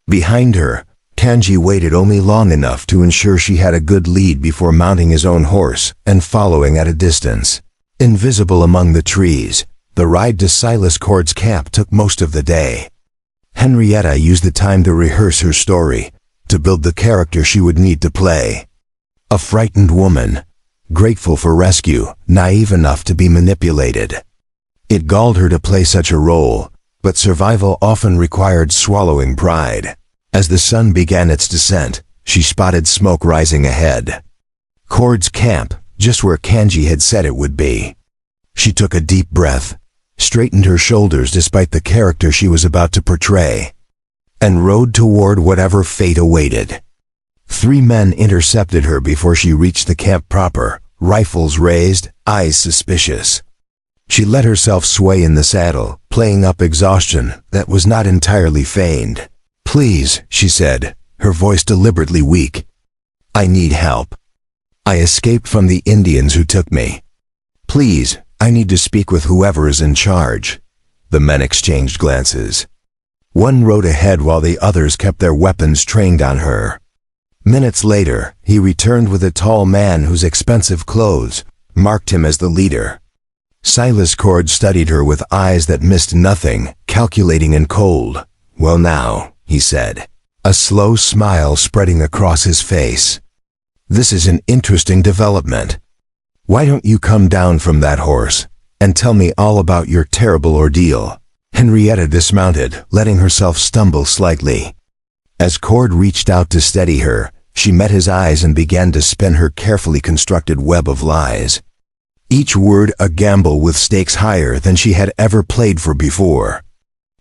Behind her, Kanji waited only long enough to ensure she had a good lead before mounting his own horse and following at a distance. Invisible among the trees, the ride to Silas Cord's camp took most of the day. Henrietta used the time to rehearse her story, to build the character she would need to play. A frightened woman, grateful for rescue, naive enough to be manipulated. It galled her to play such a role, but survival often required swallowing pride. As the sun began its descent, she spotted smoke rising ahead. Cord's camp, just where Kanji had said it would be. She took a deep breath, straightened her shoulders despite the character she was about to portray, and rode toward whatever fate awaited. 3 men intercepted her before she reached the camp proper, rifles raised, eyes suspicious. She let herself sway in the saddle, playing up exhaustion that was not entirely feigned. "Please," she said, her voice deliberately weak. "I need help. I escaped from the Indians who took me. Please, I need to speak with whoever is in charge." The men exchanged glances. One rode ahead while the others kept their weapons trained on her. Minutes later, he returned with a tall man whose expensive clothes marked him as the leader. Silas Cord studied her with eyes that missed nothing, calculating and cold. "Well now," he said, a slow smile spreading across his face. "This is an interesting development. Why don't you come down from that horse and tell me all about your terrible ordeal?" Henrietta dismounted, letting herself stumble slightly. As Cord reached out to steady her, she met his eyes and began to spin her carefully constructed web of lies. Each word a gamble with stakes higher than she had ever played for before.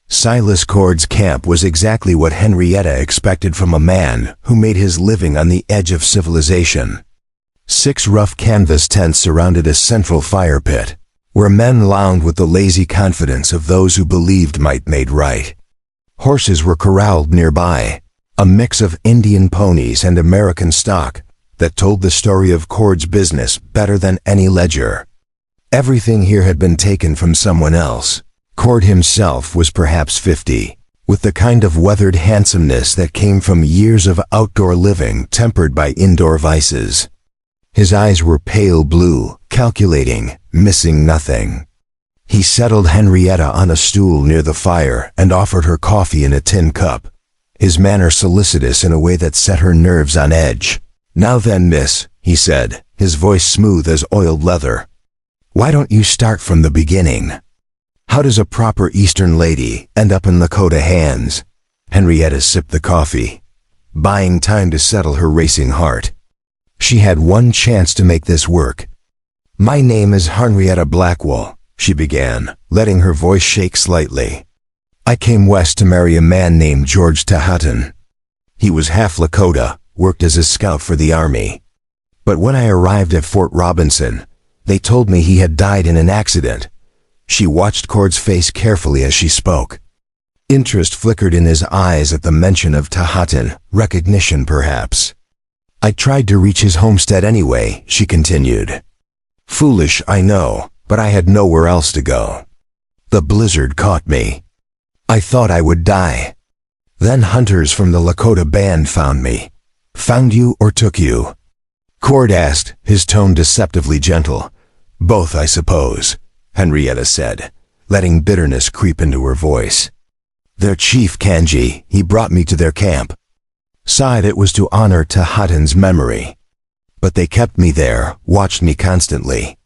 Silas Cord's camp was exactly what Henrietta expected from a man who made his living on the edge of civilization. 6 rough canvas tents surrounded a central fire pit, where men lounged with the lazy confidence of those who believed might made right. Horses were corralled nearby, a mix of Indian ponies and American stock that told the story of Cord's business better than any ledger. Everything here had been taken from someone else. Cord himself was perhaps 50, with the kind of weathered handsomeness that came from years of outdoor living tempered by indoor vices. His eyes were pale blue, calculating, missing nothing. He settled Henrietta on a stool near the fire and offered her coffee in a tin cup, his manner solicitous in a way that set her nerves on edge. "Now then, miss," he said, his voice smooth as oiled leather. "Why don't you start from the beginning? How does a proper Eastern lady end up in Lakota hands?" Henrietta sipped the coffee, buying time to settle her racing heart. She had one chance to make this work. "My name is Henrietta Blackwell," she began, letting her voice shake slightly. "I came west to marry a man named George Tahatan. He was half Lakota, worked as a scout for the army. But when I arrived at Fort Robinson, they told me he had died in an accident." She watched Cord's face carefully as she spoke. Interest flickered in his eyes at the mention of Tahatan, recognition perhaps. "I tried to reach his homestead anyway," she continued. "Foolish, I know, but I had nowhere else to go. The blizzard caught me. I thought I would die. Then hunters from the Lakota band found me." "Found you or took you?" Cord asked, his tone deceptively gentle. "Both, I suppose," Henrietta said, letting bitterness creep into her voice. "Their chief, Kanji, he brought me to their camp. Sighed it was to honor Tahatan's memory. But they kept me there, watched me constantly.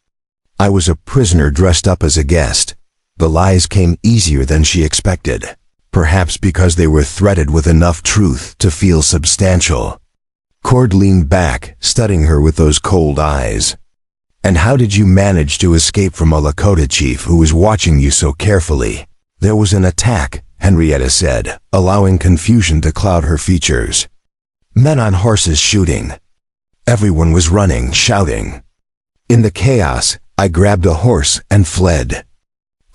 I was a prisoner dressed up as a guest." The lies came easier than she expected, perhaps because they were threaded with enough truth to feel substantial. Cord leaned back, studying her with those cold eyes. "And how did you manage to escape from a Lakota chief who was watching you so carefully?" "There was an attack," Henrietta said, allowing confusion to cloud her features. "Men on horses shooting. Everyone was running, shouting. In the chaos, I grabbed a horse and fled.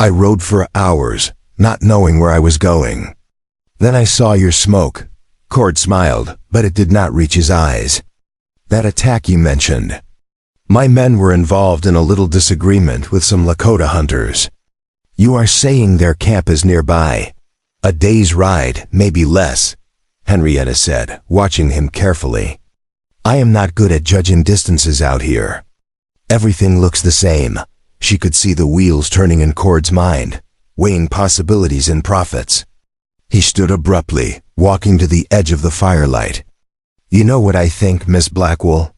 I rode for hours, not knowing where I was going. Then I saw your smoke." Cord smiled, but it did not reach his eyes. "That attack you mentioned. My men were involved in a little disagreement with some Lakota hunters. You are saying their camp is nearby. A day's ride, maybe less," Henrietta said, watching him carefully. "I am not good at judging distances out here. Everything looks the same." She could see the wheels turning in Cord's mind, weighing possibilities and profits. He stood abruptly, walking to the edge of the firelight. "You know what I think, Miss Blackwell?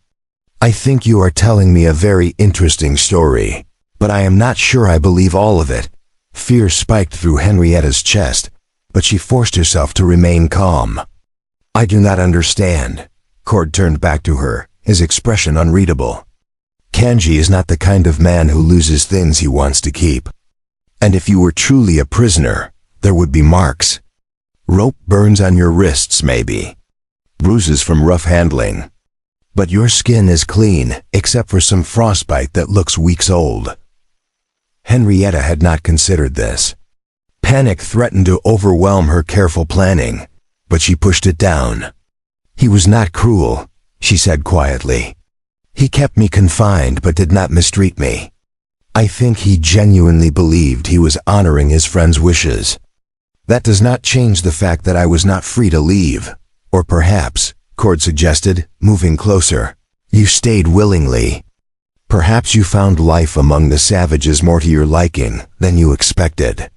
I think you are telling me a very interesting story, but I am not sure I believe all of it." Fear spiked through Henrietta's chest, but she forced herself to remain calm. "I do not understand." Cord turned back to her, his expression unreadable. "Kanji is not the kind of man who loses things he wants to keep. And if you were truly a prisoner, there would be marks. Rope burns on your wrists, maybe. Bruises from rough handling. But your skin is clean, except for some frostbite that looks weeks old." Henrietta had not considered this. Panic threatened to overwhelm her careful planning, but she pushed it down. "He was not cruel," she said quietly. "He kept me confined but did not mistreat me. I think he genuinely believed he was honoring his friend's wishes. That does not change the fact that I was not free to leave. Or perhaps," Cord suggested, moving closer. You stayed willingly. Perhaps you found life among the savages more to your liking than you expected.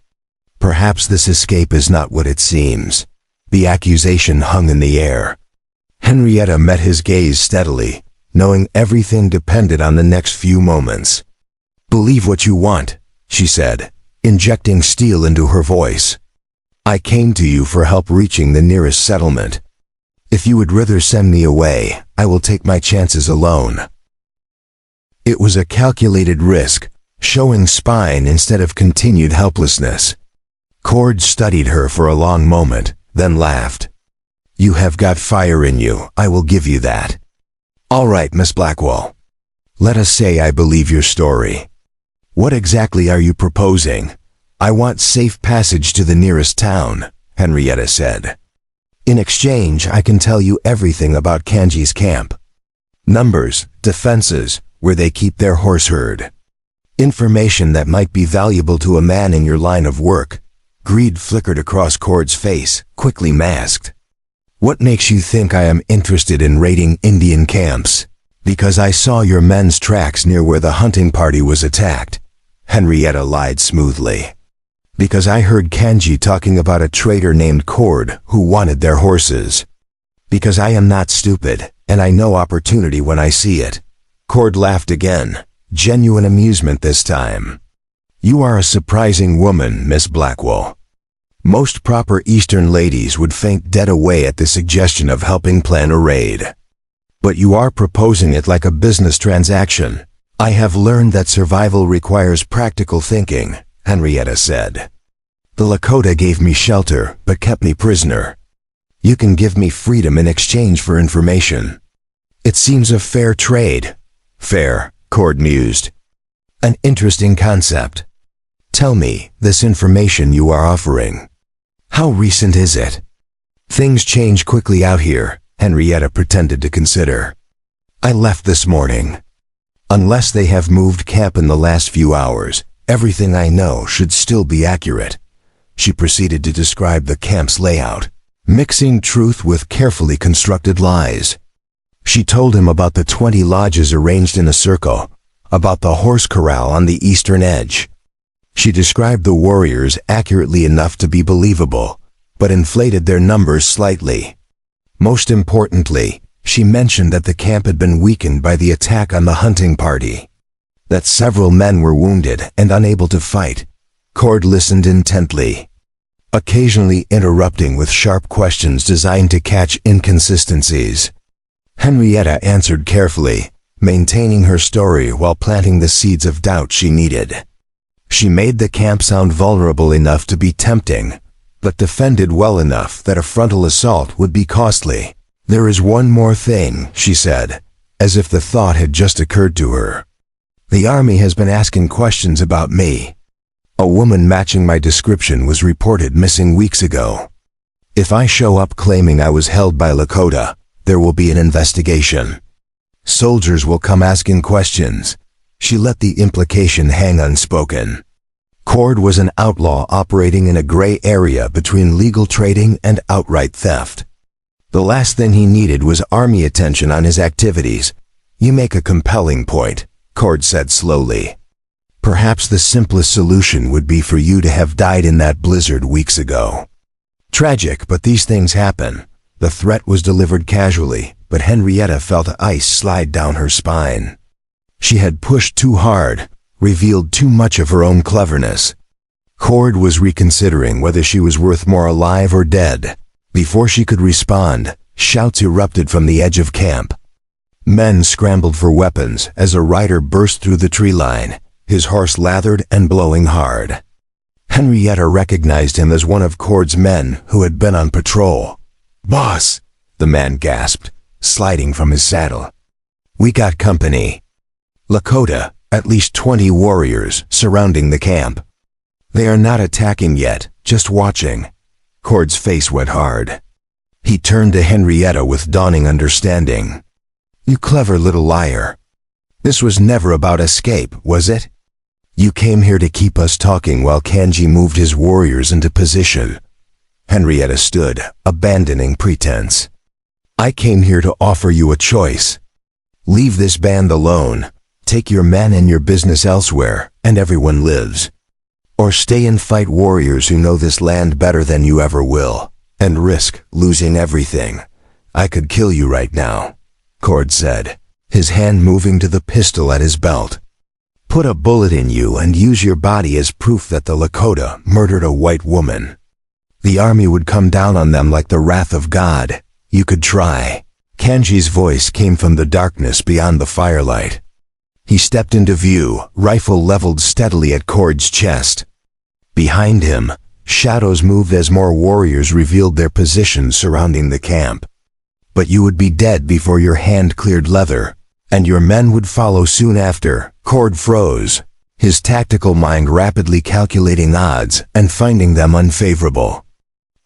Perhaps this escape is not what it seems. The accusation hung in the air. Henrietta met his gaze steadily, knowing everything depended on the next few moments. Believe what you want, she said, injecting steel into her voice. I came to you for help reaching the nearest settlement. If you would rather send me away, I will take my chances alone. It was a calculated risk, showing spine instead of continued helplessness. Cord studied her for a long moment, then laughed. You have got fire in you, I will give you that. All right, Miss Blackwell. Let us say I believe your story. What exactly are you proposing? I want safe passage to the nearest town, Henrietta said. In exchange, I can tell you everything about Kanji's camp. Numbers, defenses, where they keep their horse herd. Information that might be valuable to a man in your line of work. Greed flickered across Cord's face, quickly masked. What makes you think I am interested in raiding Indian camps? Because I saw your men's tracks near where the hunting party was attacked. Henrietta lied smoothly. Because I heard Kanji talking about a trader named Cord who wanted their horses. Because I am not stupid, and I know opportunity when I see it. Cord laughed again, genuine amusement this time. You are a surprising woman, Miss Blackwell. Most proper Eastern ladies would faint dead away at the suggestion of helping plan a raid. But you are proposing it like a business transaction. I have learned that survival requires practical thinking, Henrietta said. The Lakota gave me shelter, but kept me prisoner. You can give me freedom in exchange for information. It seems a fair trade. Fair, Cord mused. An interesting concept. Tell me, this information you are offering. How recent is it? Things change quickly out here, Henrietta pretended to consider. I left this morning. Unless they have moved camp in the last few hours, everything I know should still be accurate. She proceeded to describe the camp's layout, mixing truth with carefully constructed lies. She told him about the 20 lodges arranged in a circle, about the horse corral on the eastern edge. She described the warriors accurately enough to be believable, but inflated their numbers slightly. Most importantly, she mentioned that the camp had been weakened by the attack on the hunting party. That several men were wounded and unable to fight. Cord listened intently, occasionally interrupting with sharp questions designed to catch inconsistencies. Henrietta answered carefully, maintaining her story while planting the seeds of doubt she needed. She made the camp sound vulnerable enough to be tempting, but defended well enough that a frontal assault would be costly. There is one more thing, she said, as if the thought had just occurred to her. The army has been asking questions about me. A woman matching my description was reported missing weeks ago. If I show up claiming I was held by Lakota, there will be an investigation. Soldiers will come asking questions. She let the implication hang unspoken. Cord was an outlaw operating in a gray area between legal trading and outright theft. The last thing he needed was army attention on his activities. You make a compelling point, Cord said slowly. Perhaps the simplest solution would be for you to have died in that blizzard weeks ago. Tragic, but these things happen. The threat was delivered casually, but Henrietta felt ice slide down her spine. She had pushed too hard, revealed too much of her own cleverness. Cord was reconsidering whether she was worth more alive or dead. Before she could respond, shouts erupted from the edge of camp. Men scrambled for weapons as a rider burst through the tree line, his horse lathered and blowing hard. Henrietta recognized him as one of Cord's men who had been on patrol. "Boss," the man gasped, sliding from his saddle. "We got company. Lakota, at least 20 warriors, surrounding the camp. They are not attacking yet, just watching." Cord's face went hard. He turned to Henrietta with dawning understanding. "You clever little liar. This was never about escape, was it? You came here to keep us talking while Kanji moved his warriors into position." Henrietta stood, abandoning pretense. I came here to offer you a choice. Leave this band alone, take your men and your business elsewhere, and everyone lives. Or stay and fight warriors who know this land better than you ever will, and risk losing everything. I could kill you right now, Cord said, his hand moving to the pistol at his belt. Put a bullet in you and use your body as proof that the Lakota murdered a white woman. The army would come down on them like the wrath of God. You could try. Kanji's voice came from the darkness beyond the firelight. He stepped into view, rifle leveled steadily at Cord's chest. Behind him, shadows moved as more warriors revealed their positions surrounding the camp. But you would be dead before your hand cleared leather, and your men would follow soon after. Cord froze, his tactical mind rapidly calculating odds and finding them unfavorable.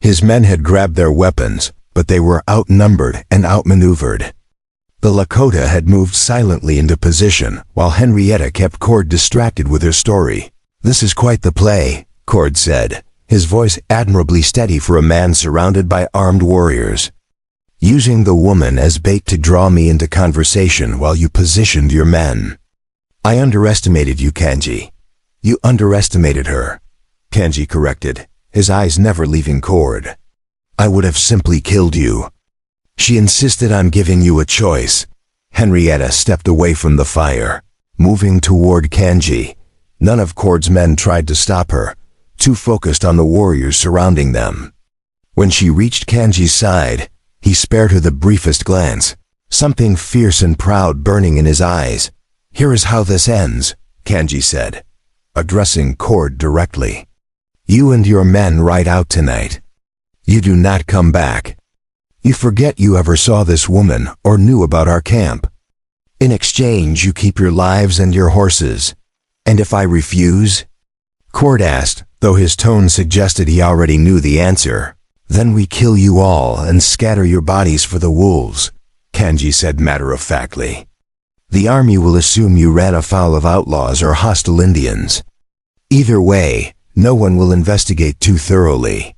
His men had grabbed their weapons, but they were outnumbered and outmaneuvered. The Lakota had moved silently into position, while Henrietta kept Cord distracted with her story. This is quite the play, Cord said, his voice admirably steady for a man surrounded by armed warriors. Using the woman as bait to draw me into conversation while you positioned your men. I underestimated you, Kanji. You underestimated her, Kanji corrected, his eyes never leaving Cord. I would have simply killed you. She insisted on giving you a choice. Henrietta stepped away from the fire, moving toward Kanji. None of Cord's men tried to stop her, too focused on the warriors surrounding them. When she reached Kanji's side, he spared her the briefest glance, something fierce and proud burning in his eyes. Here is how this ends, Kanji said, addressing Cord directly. You and your men ride out tonight. You do not come back. You forget you ever saw this woman or knew about our camp. In exchange, you keep your lives and your horses. And if I refuse? Cord asked, though his tone suggested he already knew the answer. Then we kill you all and scatter your bodies for the wolves, Kanji said matter-of-factly. The army will assume you ran afoul of outlaws or hostile Indians. Either way, no one will investigate too thoroughly.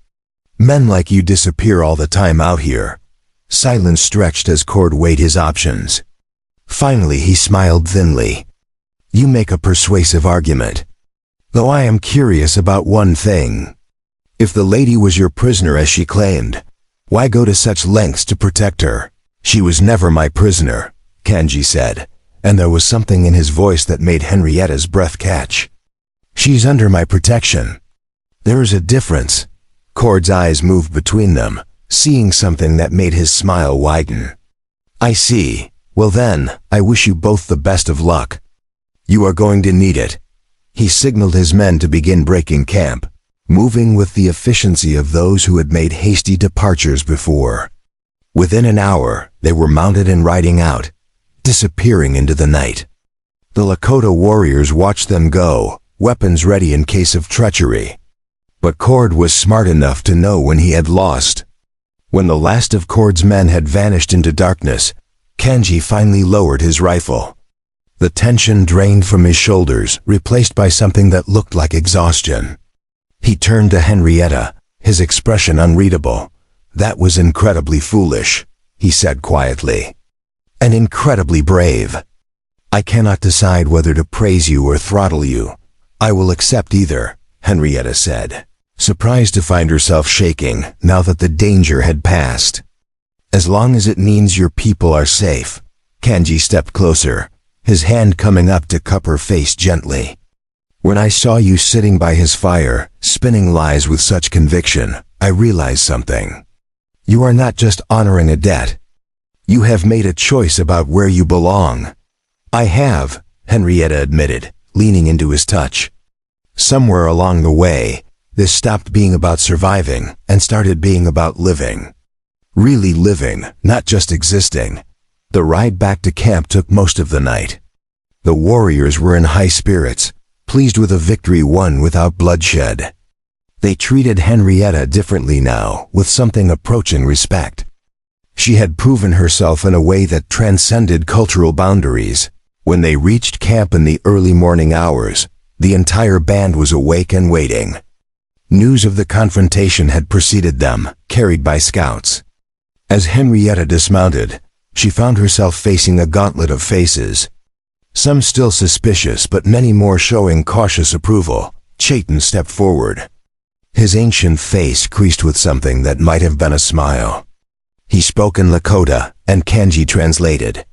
Men like you disappear all the time out here. Silence stretched as Cord weighed his options. Finally, he smiled thinly. You make a persuasive argument. Though I am curious about one thing. If the lady was your prisoner as she claimed, why go to such lengths to protect her? She was never my prisoner, Kanji said, and there was something in his voice that made Henrietta's breath catch. She's under my protection. There is a difference. Cord's eyes moved between them, seeing something that made his smile widen. I see. Well then, I wish you both the best of luck. You are going to need it. He signaled his men to begin breaking camp, moving with the efficiency of those who had made hasty departures before. Within an hour, they were mounted and riding out, disappearing into the night. The Lakota warriors watched them go, weapons ready in case of treachery. But Cord was smart enough to know when he had lost. When the last of Cord's men had vanished into darkness, Kanji finally lowered his rifle. The tension drained from his shoulders, replaced by something that looked like exhaustion. He turned to Henrietta, his expression unreadable. That was incredibly foolish, he said quietly. And incredibly brave. I cannot decide whether to praise you or throttle you. I will accept either, Henrietta said, surprised to find herself shaking now that the danger had passed. As long as it means your people are safe. Kanji stepped closer, his hand coming up to cup her face gently. When I saw you sitting by his fire, spinning lies with such conviction, I realized something. You are not just honoring a debt. You have made a choice about where you belong. I have, Henrietta admitted, leaning into his touch. Somewhere along the way, this stopped being about surviving and started being about living. Really living, not just existing. The ride back to camp took most of the night. The warriors were in high spirits, pleased with a victory won without bloodshed. They treated Henrietta differently now, with something approaching respect. She had proven herself in a way that transcended cultural boundaries. When they reached camp in the early morning hours, the entire band was awake and waiting. News of the confrontation had preceded them, carried by scouts. As Henrietta dismounted, she found herself facing a gauntlet of faces. Some still suspicious, but many more showing cautious approval. Chayton stepped forward. His ancient face creased with something that might have been a smile. He spoke in Lakota, and Kanji translated.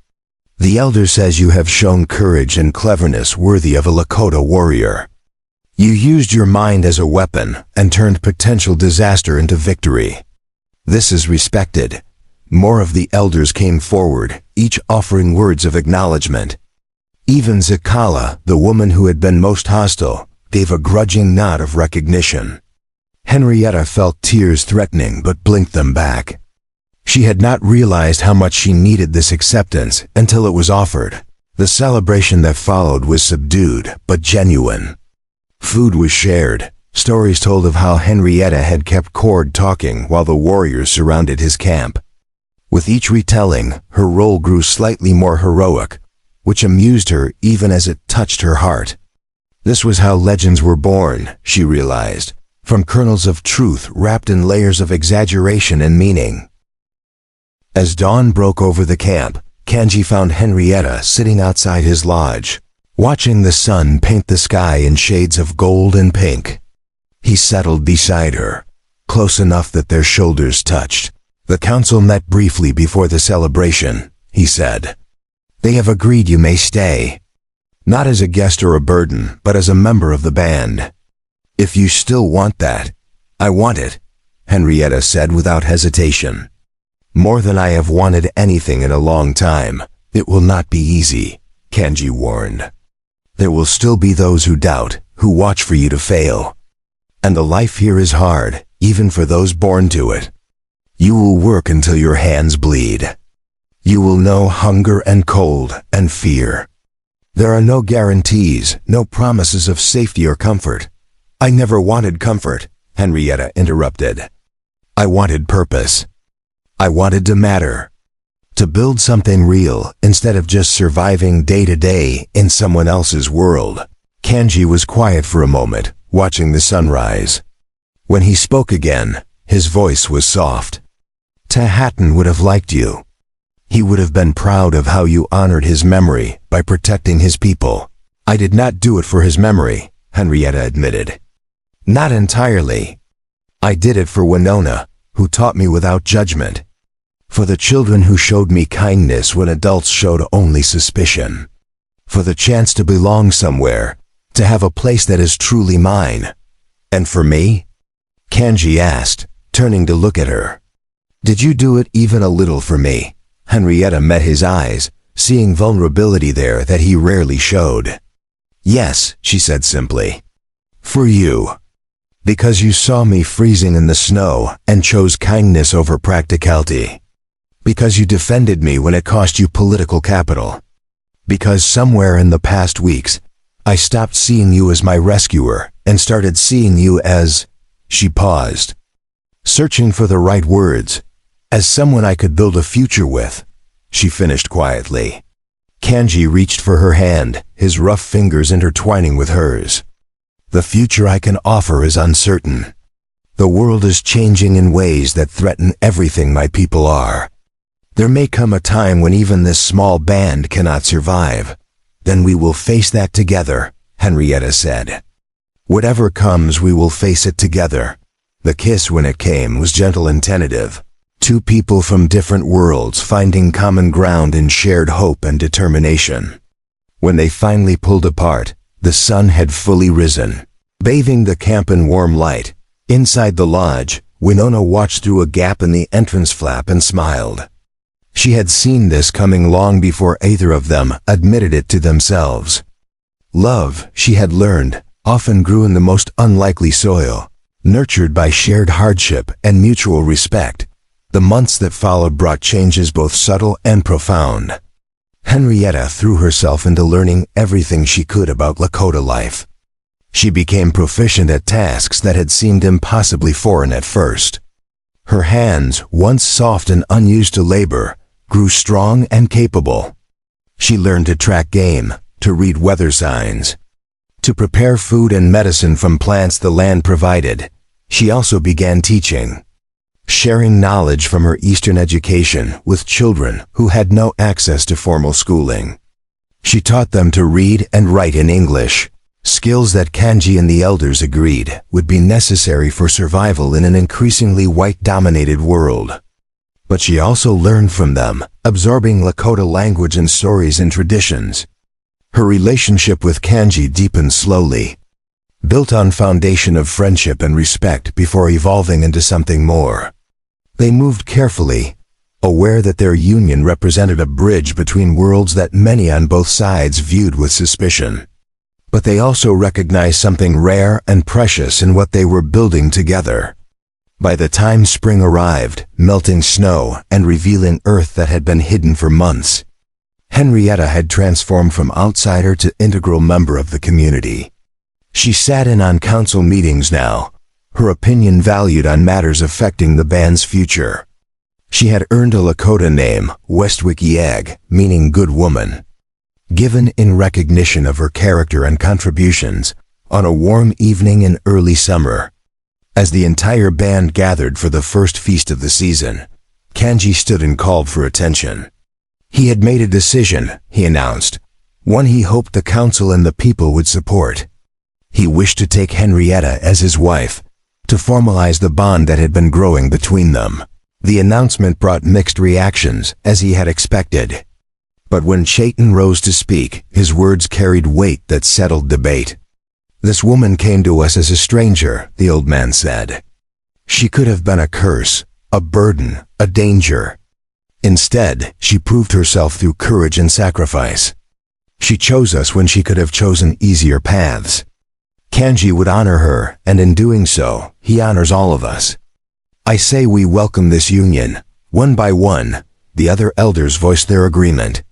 "The elder says you have shown courage and cleverness worthy of a Lakota warrior. You used your mind as a weapon and turned potential disaster into victory. This is respected." More of the elders came forward, each offering words of acknowledgement. Even Zakala, the woman who had been most hostile, gave a grudging nod of recognition. Henrietta felt tears threatening but blinked them back. She had not realized how much she needed this acceptance until it was offered. The celebration that followed was subdued but genuine. Food was shared, stories told of how Henrietta had kept Cord talking while the warriors surrounded his camp. With each retelling, her role grew slightly more heroic, which amused her even as it touched her heart. This was how legends were born, she realized, from kernels of truth wrapped in layers of exaggeration and meaning. As dawn broke over the camp, Kanji found Henrietta sitting outside his lodge, watching the sun paint the sky in shades of gold and pink. He settled beside her, close enough that their shoulders touched. "The council met briefly before the celebration," he said. "They have agreed you may stay. Not as a guest or a burden, but as a member of the band. If you still want that." "I want it," Henrietta said without hesitation. "More than I have wanted anything in a long time. It will not be easy," Kanji warned. "There will still be those who doubt, who watch for you to fail. And the life here is hard, even for those born to it. You will work until your hands bleed. You will know hunger and cold and fear. There are no guarantees, no promises of safety or comfort." "I never wanted comfort," Henrietta interrupted. "I wanted purpose. I wanted to matter. To build something real instead of just surviving day to day in someone else's world." Kanji was quiet for a moment, watching the sunrise. When he spoke again, his voice was soft. "Tahattan would have liked you. He would have been proud of how you honored his memory by protecting his people." "I did not do it for his memory," Henrietta admitted. "Not entirely. I did it for Winona, who taught me without judgment. For the children who showed me kindness when adults showed only suspicion. For the chance to belong somewhere, to have a place that is truly mine. And for me?" Kanji asked, turning to look at her. "Did you do it even a little for me?" Henrietta met his eyes, seeing vulnerability there that he rarely showed. "Yes," she said simply. "For you. Because you saw me freezing in the snow and chose kindness over practicality. Because you defended me when it cost you political capital. Because somewhere in the past weeks, I stopped seeing you as my rescuer and started seeing you as..." She paused, searching for the right words. "As someone I could build a future with," she finished quietly. Kanji reached for her hand, his rough fingers intertwining with hers. "The future I can offer is uncertain. The world is changing in ways that threaten everything my people are. There may come a time when even this small band cannot survive. Then we will face that together," Henrietta said. "Whatever comes, we will face it together." The kiss, when it came, was gentle and tentative. Two people from different worlds finding common ground in shared hope and determination. When they finally pulled apart, the sun had fully risen, bathing the camp in warm light. Inside the lodge, Winona watched through a gap in the entrance flap and smiled. She had seen this coming long before either of them admitted it to themselves. Love, she had learned, often grew in the most unlikely soil, nurtured by shared hardship and mutual respect. The months that followed brought changes both subtle and profound. Henrietta threw herself into learning everything she could about Lakota life. She became proficient at tasks that had seemed impossibly foreign at first. Her hands, once soft and unused to labor, grew strong and capable. She learned to track game, to read weather signs, to prepare food and medicine from plants the land provided. She also began teaching. sharing knowledge from her Eastern education with children who had no access to formal schooling. She taught them to read and write in English, skills that Kanji and the elders agreed would be necessary for survival in an increasingly white-dominated world. But she also learned from them, absorbing Lakota language and stories and traditions. Her relationship with Kanji deepened slowly, built on foundation of friendship and respect before evolving into something more. They moved carefully, aware that their union represented a bridge between worlds that many on both sides viewed with suspicion. But they also recognized something rare and precious in what they were building together. By the time spring arrived, melting snow and revealing earth that had been hidden for months, Henrietta had transformed from outsider to integral member of the community. She sat in on council meetings now, her opinion valued on matters affecting the band's future. She had earned a Lakota name, Westwikiag, meaning good woman, given in recognition of her character and contributions on a warm evening in early summer. As the entire band gathered for the first feast of the season, Kanji stood and called for attention. He had made a decision, he announced, one he hoped the council and the people would support. He wished to take Henrietta as his wife, to formalize the bond that had been growing between them. The announcement brought mixed reactions, as he had expected. But when Chayton rose to speak, his words carried weight that settled debate. "This woman came to us as a stranger," the old man said. "She could have been a curse, a burden, a danger. Instead, she proved herself through courage and sacrifice. She chose us when she could have chosen easier paths. Kanji would honor her, and in doing so, he honors all of us. I say we welcome this union." One by one, the other elders voiced their agreement.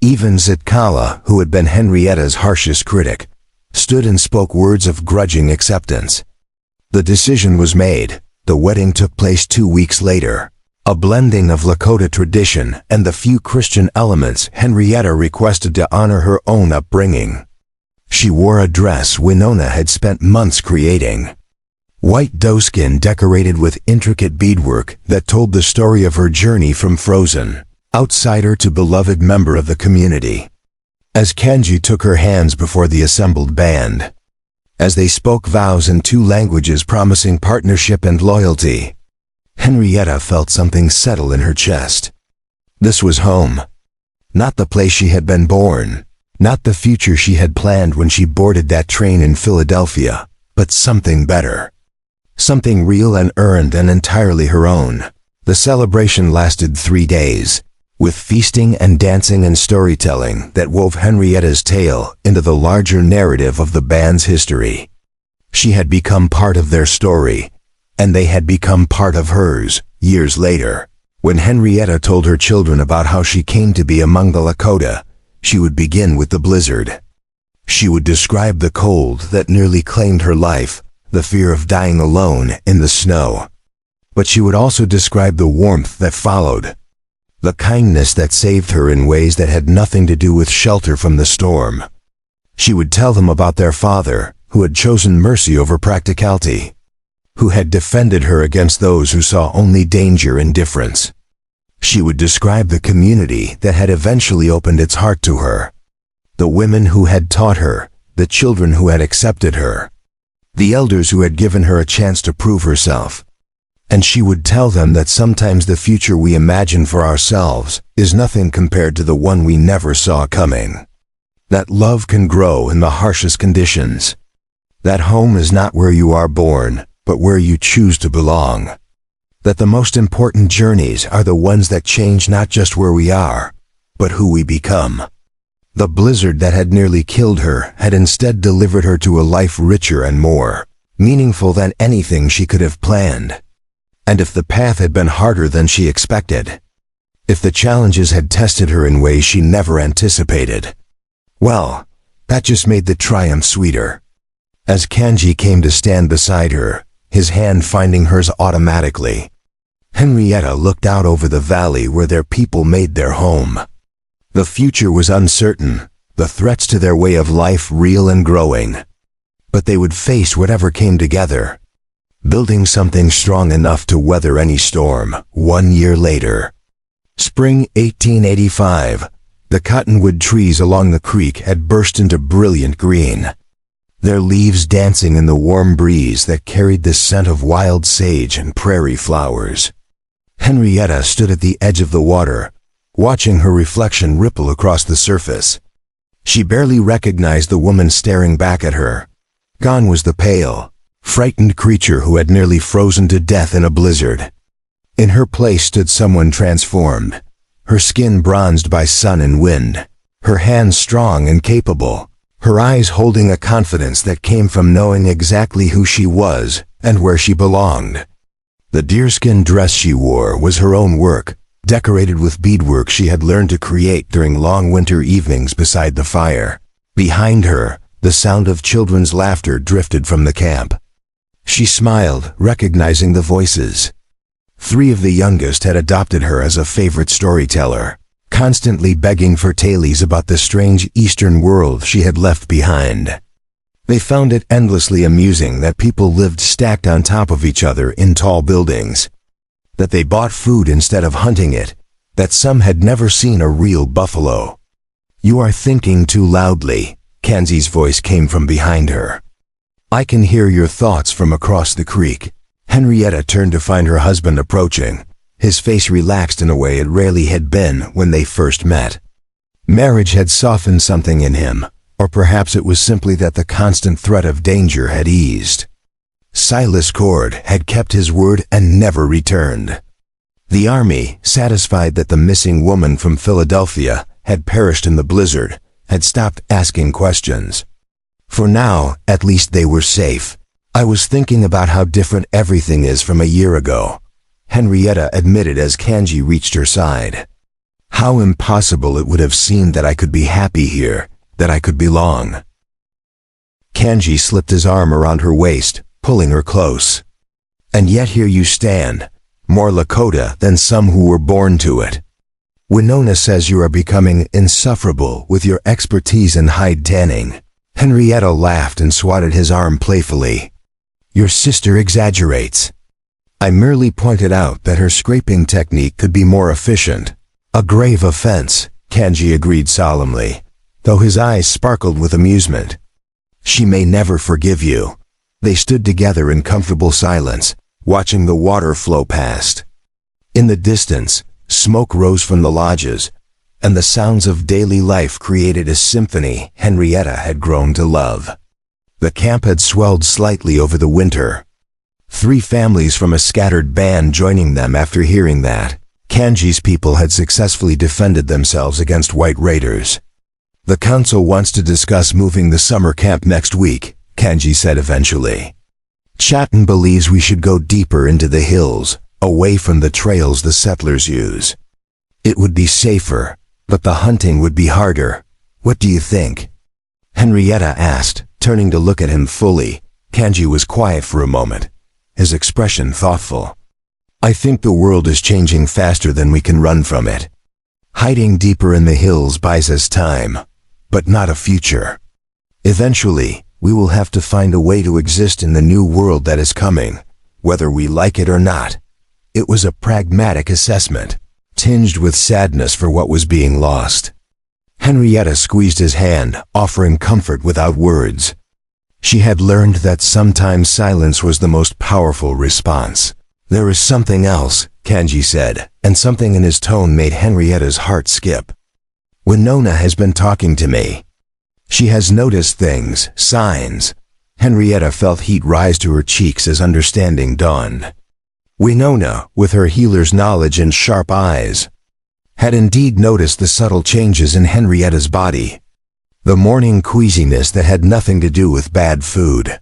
Even Zitkala, who had been Henrietta's harshest critic, stood and spoke words of grudging acceptance. The decision was made. The wedding took place 2 weeks later. A blending of Lakota tradition and the few Christian elements Henrietta requested to honor her own upbringing. She wore a dress Winona had spent months creating. White doeskin decorated with intricate beadwork that told the story of her journey from frozen outsider to beloved member of the community. As Kanji took her hands before the assembled band, as they spoke vows in 2 languages promising partnership and loyalty, Henrietta felt something settle in her chest. This was home. Not the place she had been born, not the future she had planned when she boarded that train in Philadelphia, but something better. Something real and earned and entirely her own. The celebration lasted 3 days, with feasting and dancing and storytelling that wove Henrietta's tale into the larger narrative of the band's history. She had become part of their story, and they had become part of hers, years later. When Henrietta told her children about how she came to be among the Lakota, she would begin with the blizzard. She would describe the cold that nearly claimed her life, the fear of dying alone in the snow. But she would also describe the warmth that followed, the kindness that saved her in ways that had nothing to do with shelter from the storm. She would tell them about their father, who had chosen mercy over practicality, who had defended her against those who saw only danger and difference. She would describe the community that had eventually opened its heart to her, the women who had taught her, the children who had accepted her, the elders who had given her a chance to prove herself. And she would tell them that sometimes the future we imagine for ourselves is nothing compared to the one we never saw coming. That love can grow in the harshest conditions. That home is not where you are born, but where you choose to belong. That the most important journeys are the ones that change not just where we are, but who we become. The blizzard that had nearly killed her had instead delivered her to a life richer and more meaningful than anything she could have planned. And if the path had been harder than she expected, if the challenges had tested her in ways she never anticipated, well, that just made the triumph sweeter. As Kanji came to stand beside her, his hand finding hers automatically, Henrietta looked out over the valley where their people made their home. The future was uncertain, the threats to their way of life real and growing. But they would face whatever came together. building something strong enough to weather any storm. 1 year later, spring 1885, the cottonwood trees along the creek had burst into brilliant green, their leaves dancing in the warm breeze that carried the scent of wild sage and prairie flowers. Henrietta stood at the edge of the water, watching her reflection ripple across the surface. She barely recognized the woman staring back at her. Gone was the pale, frightened creature who had nearly frozen to death in a blizzard. In her place stood someone transformed, her skin bronzed by sun and wind, her hands strong and capable, her eyes holding a confidence that came from knowing exactly who she was and where she belonged. The deerskin dress she wore was her own work, decorated with beadwork she had learned to create during long winter evenings beside the fire. Behind her, the sound of children's laughter drifted from the camp. She smiled, recognizing the voices. 3 of the youngest had adopted her as a favorite storyteller, constantly begging for tales about the strange eastern world she had left behind. They found it endlessly amusing that people lived stacked on top of each other in tall buildings, that they bought food instead of hunting it, that some had never seen a real buffalo. "You are thinking too loudly," Kanzi's voice came from behind her. "I can hear your thoughts from across the creek." Henrietta turned to find her husband approaching, his face relaxed in a way it rarely had been when they first met. Marriage had softened something in him, or perhaps it was simply that the constant threat of danger had eased. Silas Cord had kept his word and never returned. The army, satisfied that the missing woman from Philadelphia had perished in the blizzard, had stopped asking questions. For now, at least they were safe. "I was thinking about how different everything is from a year ago," Henrietta admitted as Kanji reached her side. "How impossible it would have seemed that I could be happy here, that I could belong." Kanji slipped his arm around her waist, pulling her close. "And yet here you stand, more Lakota than some who were born to it. Winona says you are becoming insufferable with your expertise in hide tanning." Henrietta laughed and swatted his arm playfully. "Your sister exaggerates. I merely pointed out that her scraping technique could be more efficient." "A grave offense," Kanji agreed solemnly, though his eyes sparkled with amusement. "She may never forgive you." They stood together in comfortable silence, watching the water flow past. In the distance, smoke rose from the lodges, and the sounds of daily life created a symphony Henrietta had grown to love. The camp had swelled slightly over the winter, 3 families from a scattered band joining them after hearing that Kanji's people had successfully defended themselves against white raiders. "The council wants to discuss moving the summer camp next week," Kanji said eventually. "Chatton believes we should go deeper into the hills, away from the trails the settlers use. It would be safer, but the hunting would be harder. What do you think?" Henrietta asked, turning to look at him fully. Kanji was quiet for a moment, his expression thoughtful. "I think the world is changing faster than we can run from it. Hiding deeper in the hills buys us time, but not a future. Eventually, we will have to find a way to exist in the new world that is coming, whether we like it or not." It was a pragmatic assessment, tinged with sadness for what was being lost. Henrietta squeezed his hand, offering comfort without words. She had learned that sometimes silence was the most powerful response. "There is something else," Kanji said, and something in his tone made Henrietta's heart skip. "Winona has been talking to me. She has noticed things, signs." Henrietta felt heat rise to her cheeks as understanding dawned. Winona, with her healer's knowledge and sharp eyes, had indeed noticed the subtle changes in Henrietta's body. The morning queasiness that had nothing to do with bad food.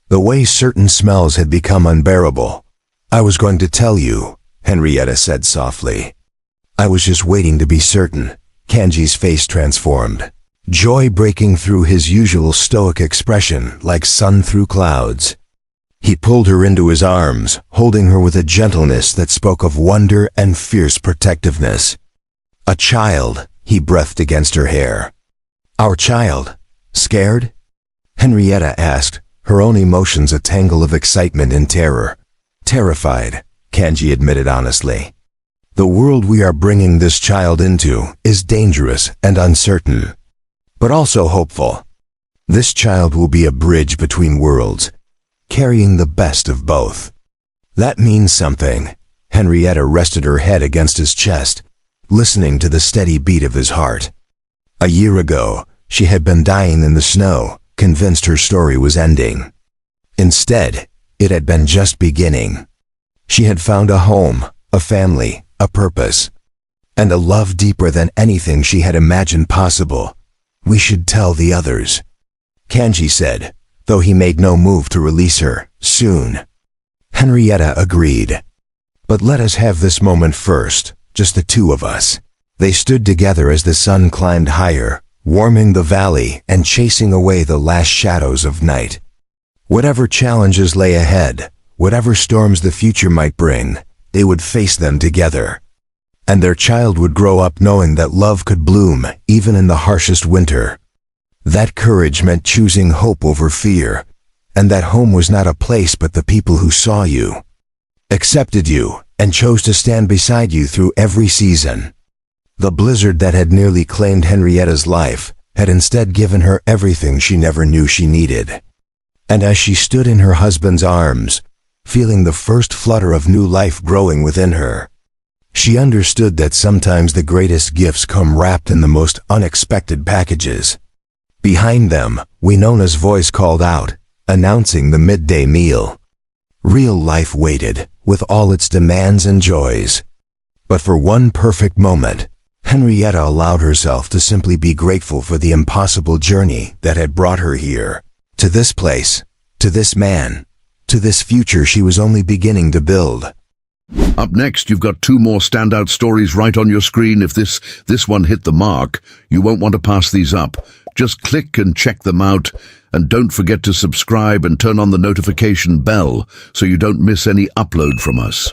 The way certain smells had become unbearable. "I was going to tell you," Henrietta said softly. "I was just waiting to be certain." Kanji's face transformed, joy breaking through his usual stoic expression like sun through clouds. He pulled her into his arms, holding her with a gentleness that spoke of wonder and fierce protectiveness. "A child," he breathed against her hair. "Our child? Scared?" Henrietta asked, her own emotions a tangle of excitement and terror. Terrified, Kanji admitted honestly. The world we are bringing this child into is dangerous and uncertain, but also hopeful. This child will be a bridge between worlds, carrying the best of both. That means something. Henrietta rested her head against his chest, listening to the steady beat of his heart. A year ago, she had been dying in the snow, convinced her story was ending. Instead, it had been just beginning. She had found a home, a family, a purpose, and a love deeper than anything she had imagined possible. We should tell the others, Kanji said, though he made no move to release her. Soon. Henrietta agreed. But let us have this moment first, just the two of us. They stood together as the sun climbed higher, warming the valley and chasing away the last shadows of night. Whatever challenges lay ahead, whatever storms the future might bring, they would face them together. And their child would grow up knowing that love could bloom even in the harshest winter. That courage meant choosing hope over fear, and that home was not a place but the people who saw you, accepted you, and chose to stand beside you through every season. The blizzard that had nearly claimed Henrietta's life had instead given her everything she never knew she needed. And as she stood in her husband's arms, feeling the first flutter of new life growing within her, she understood that sometimes the greatest gifts come wrapped in the most unexpected packages. Behind them, Winona's voice called out, announcing the midday meal. Real life waited, with all its demands and joys. But for one perfect moment, Henrietta allowed herself to simply be grateful for the impossible journey that had brought her here, to this place, to this man, to this future she was only beginning to build. Up next, you've got two more standout stories right on your screen. If this one hit the mark, you won't want to pass these up. Just click and check them out. And don't forget to subscribe and turn on the notification bell so you don't miss any upload from us.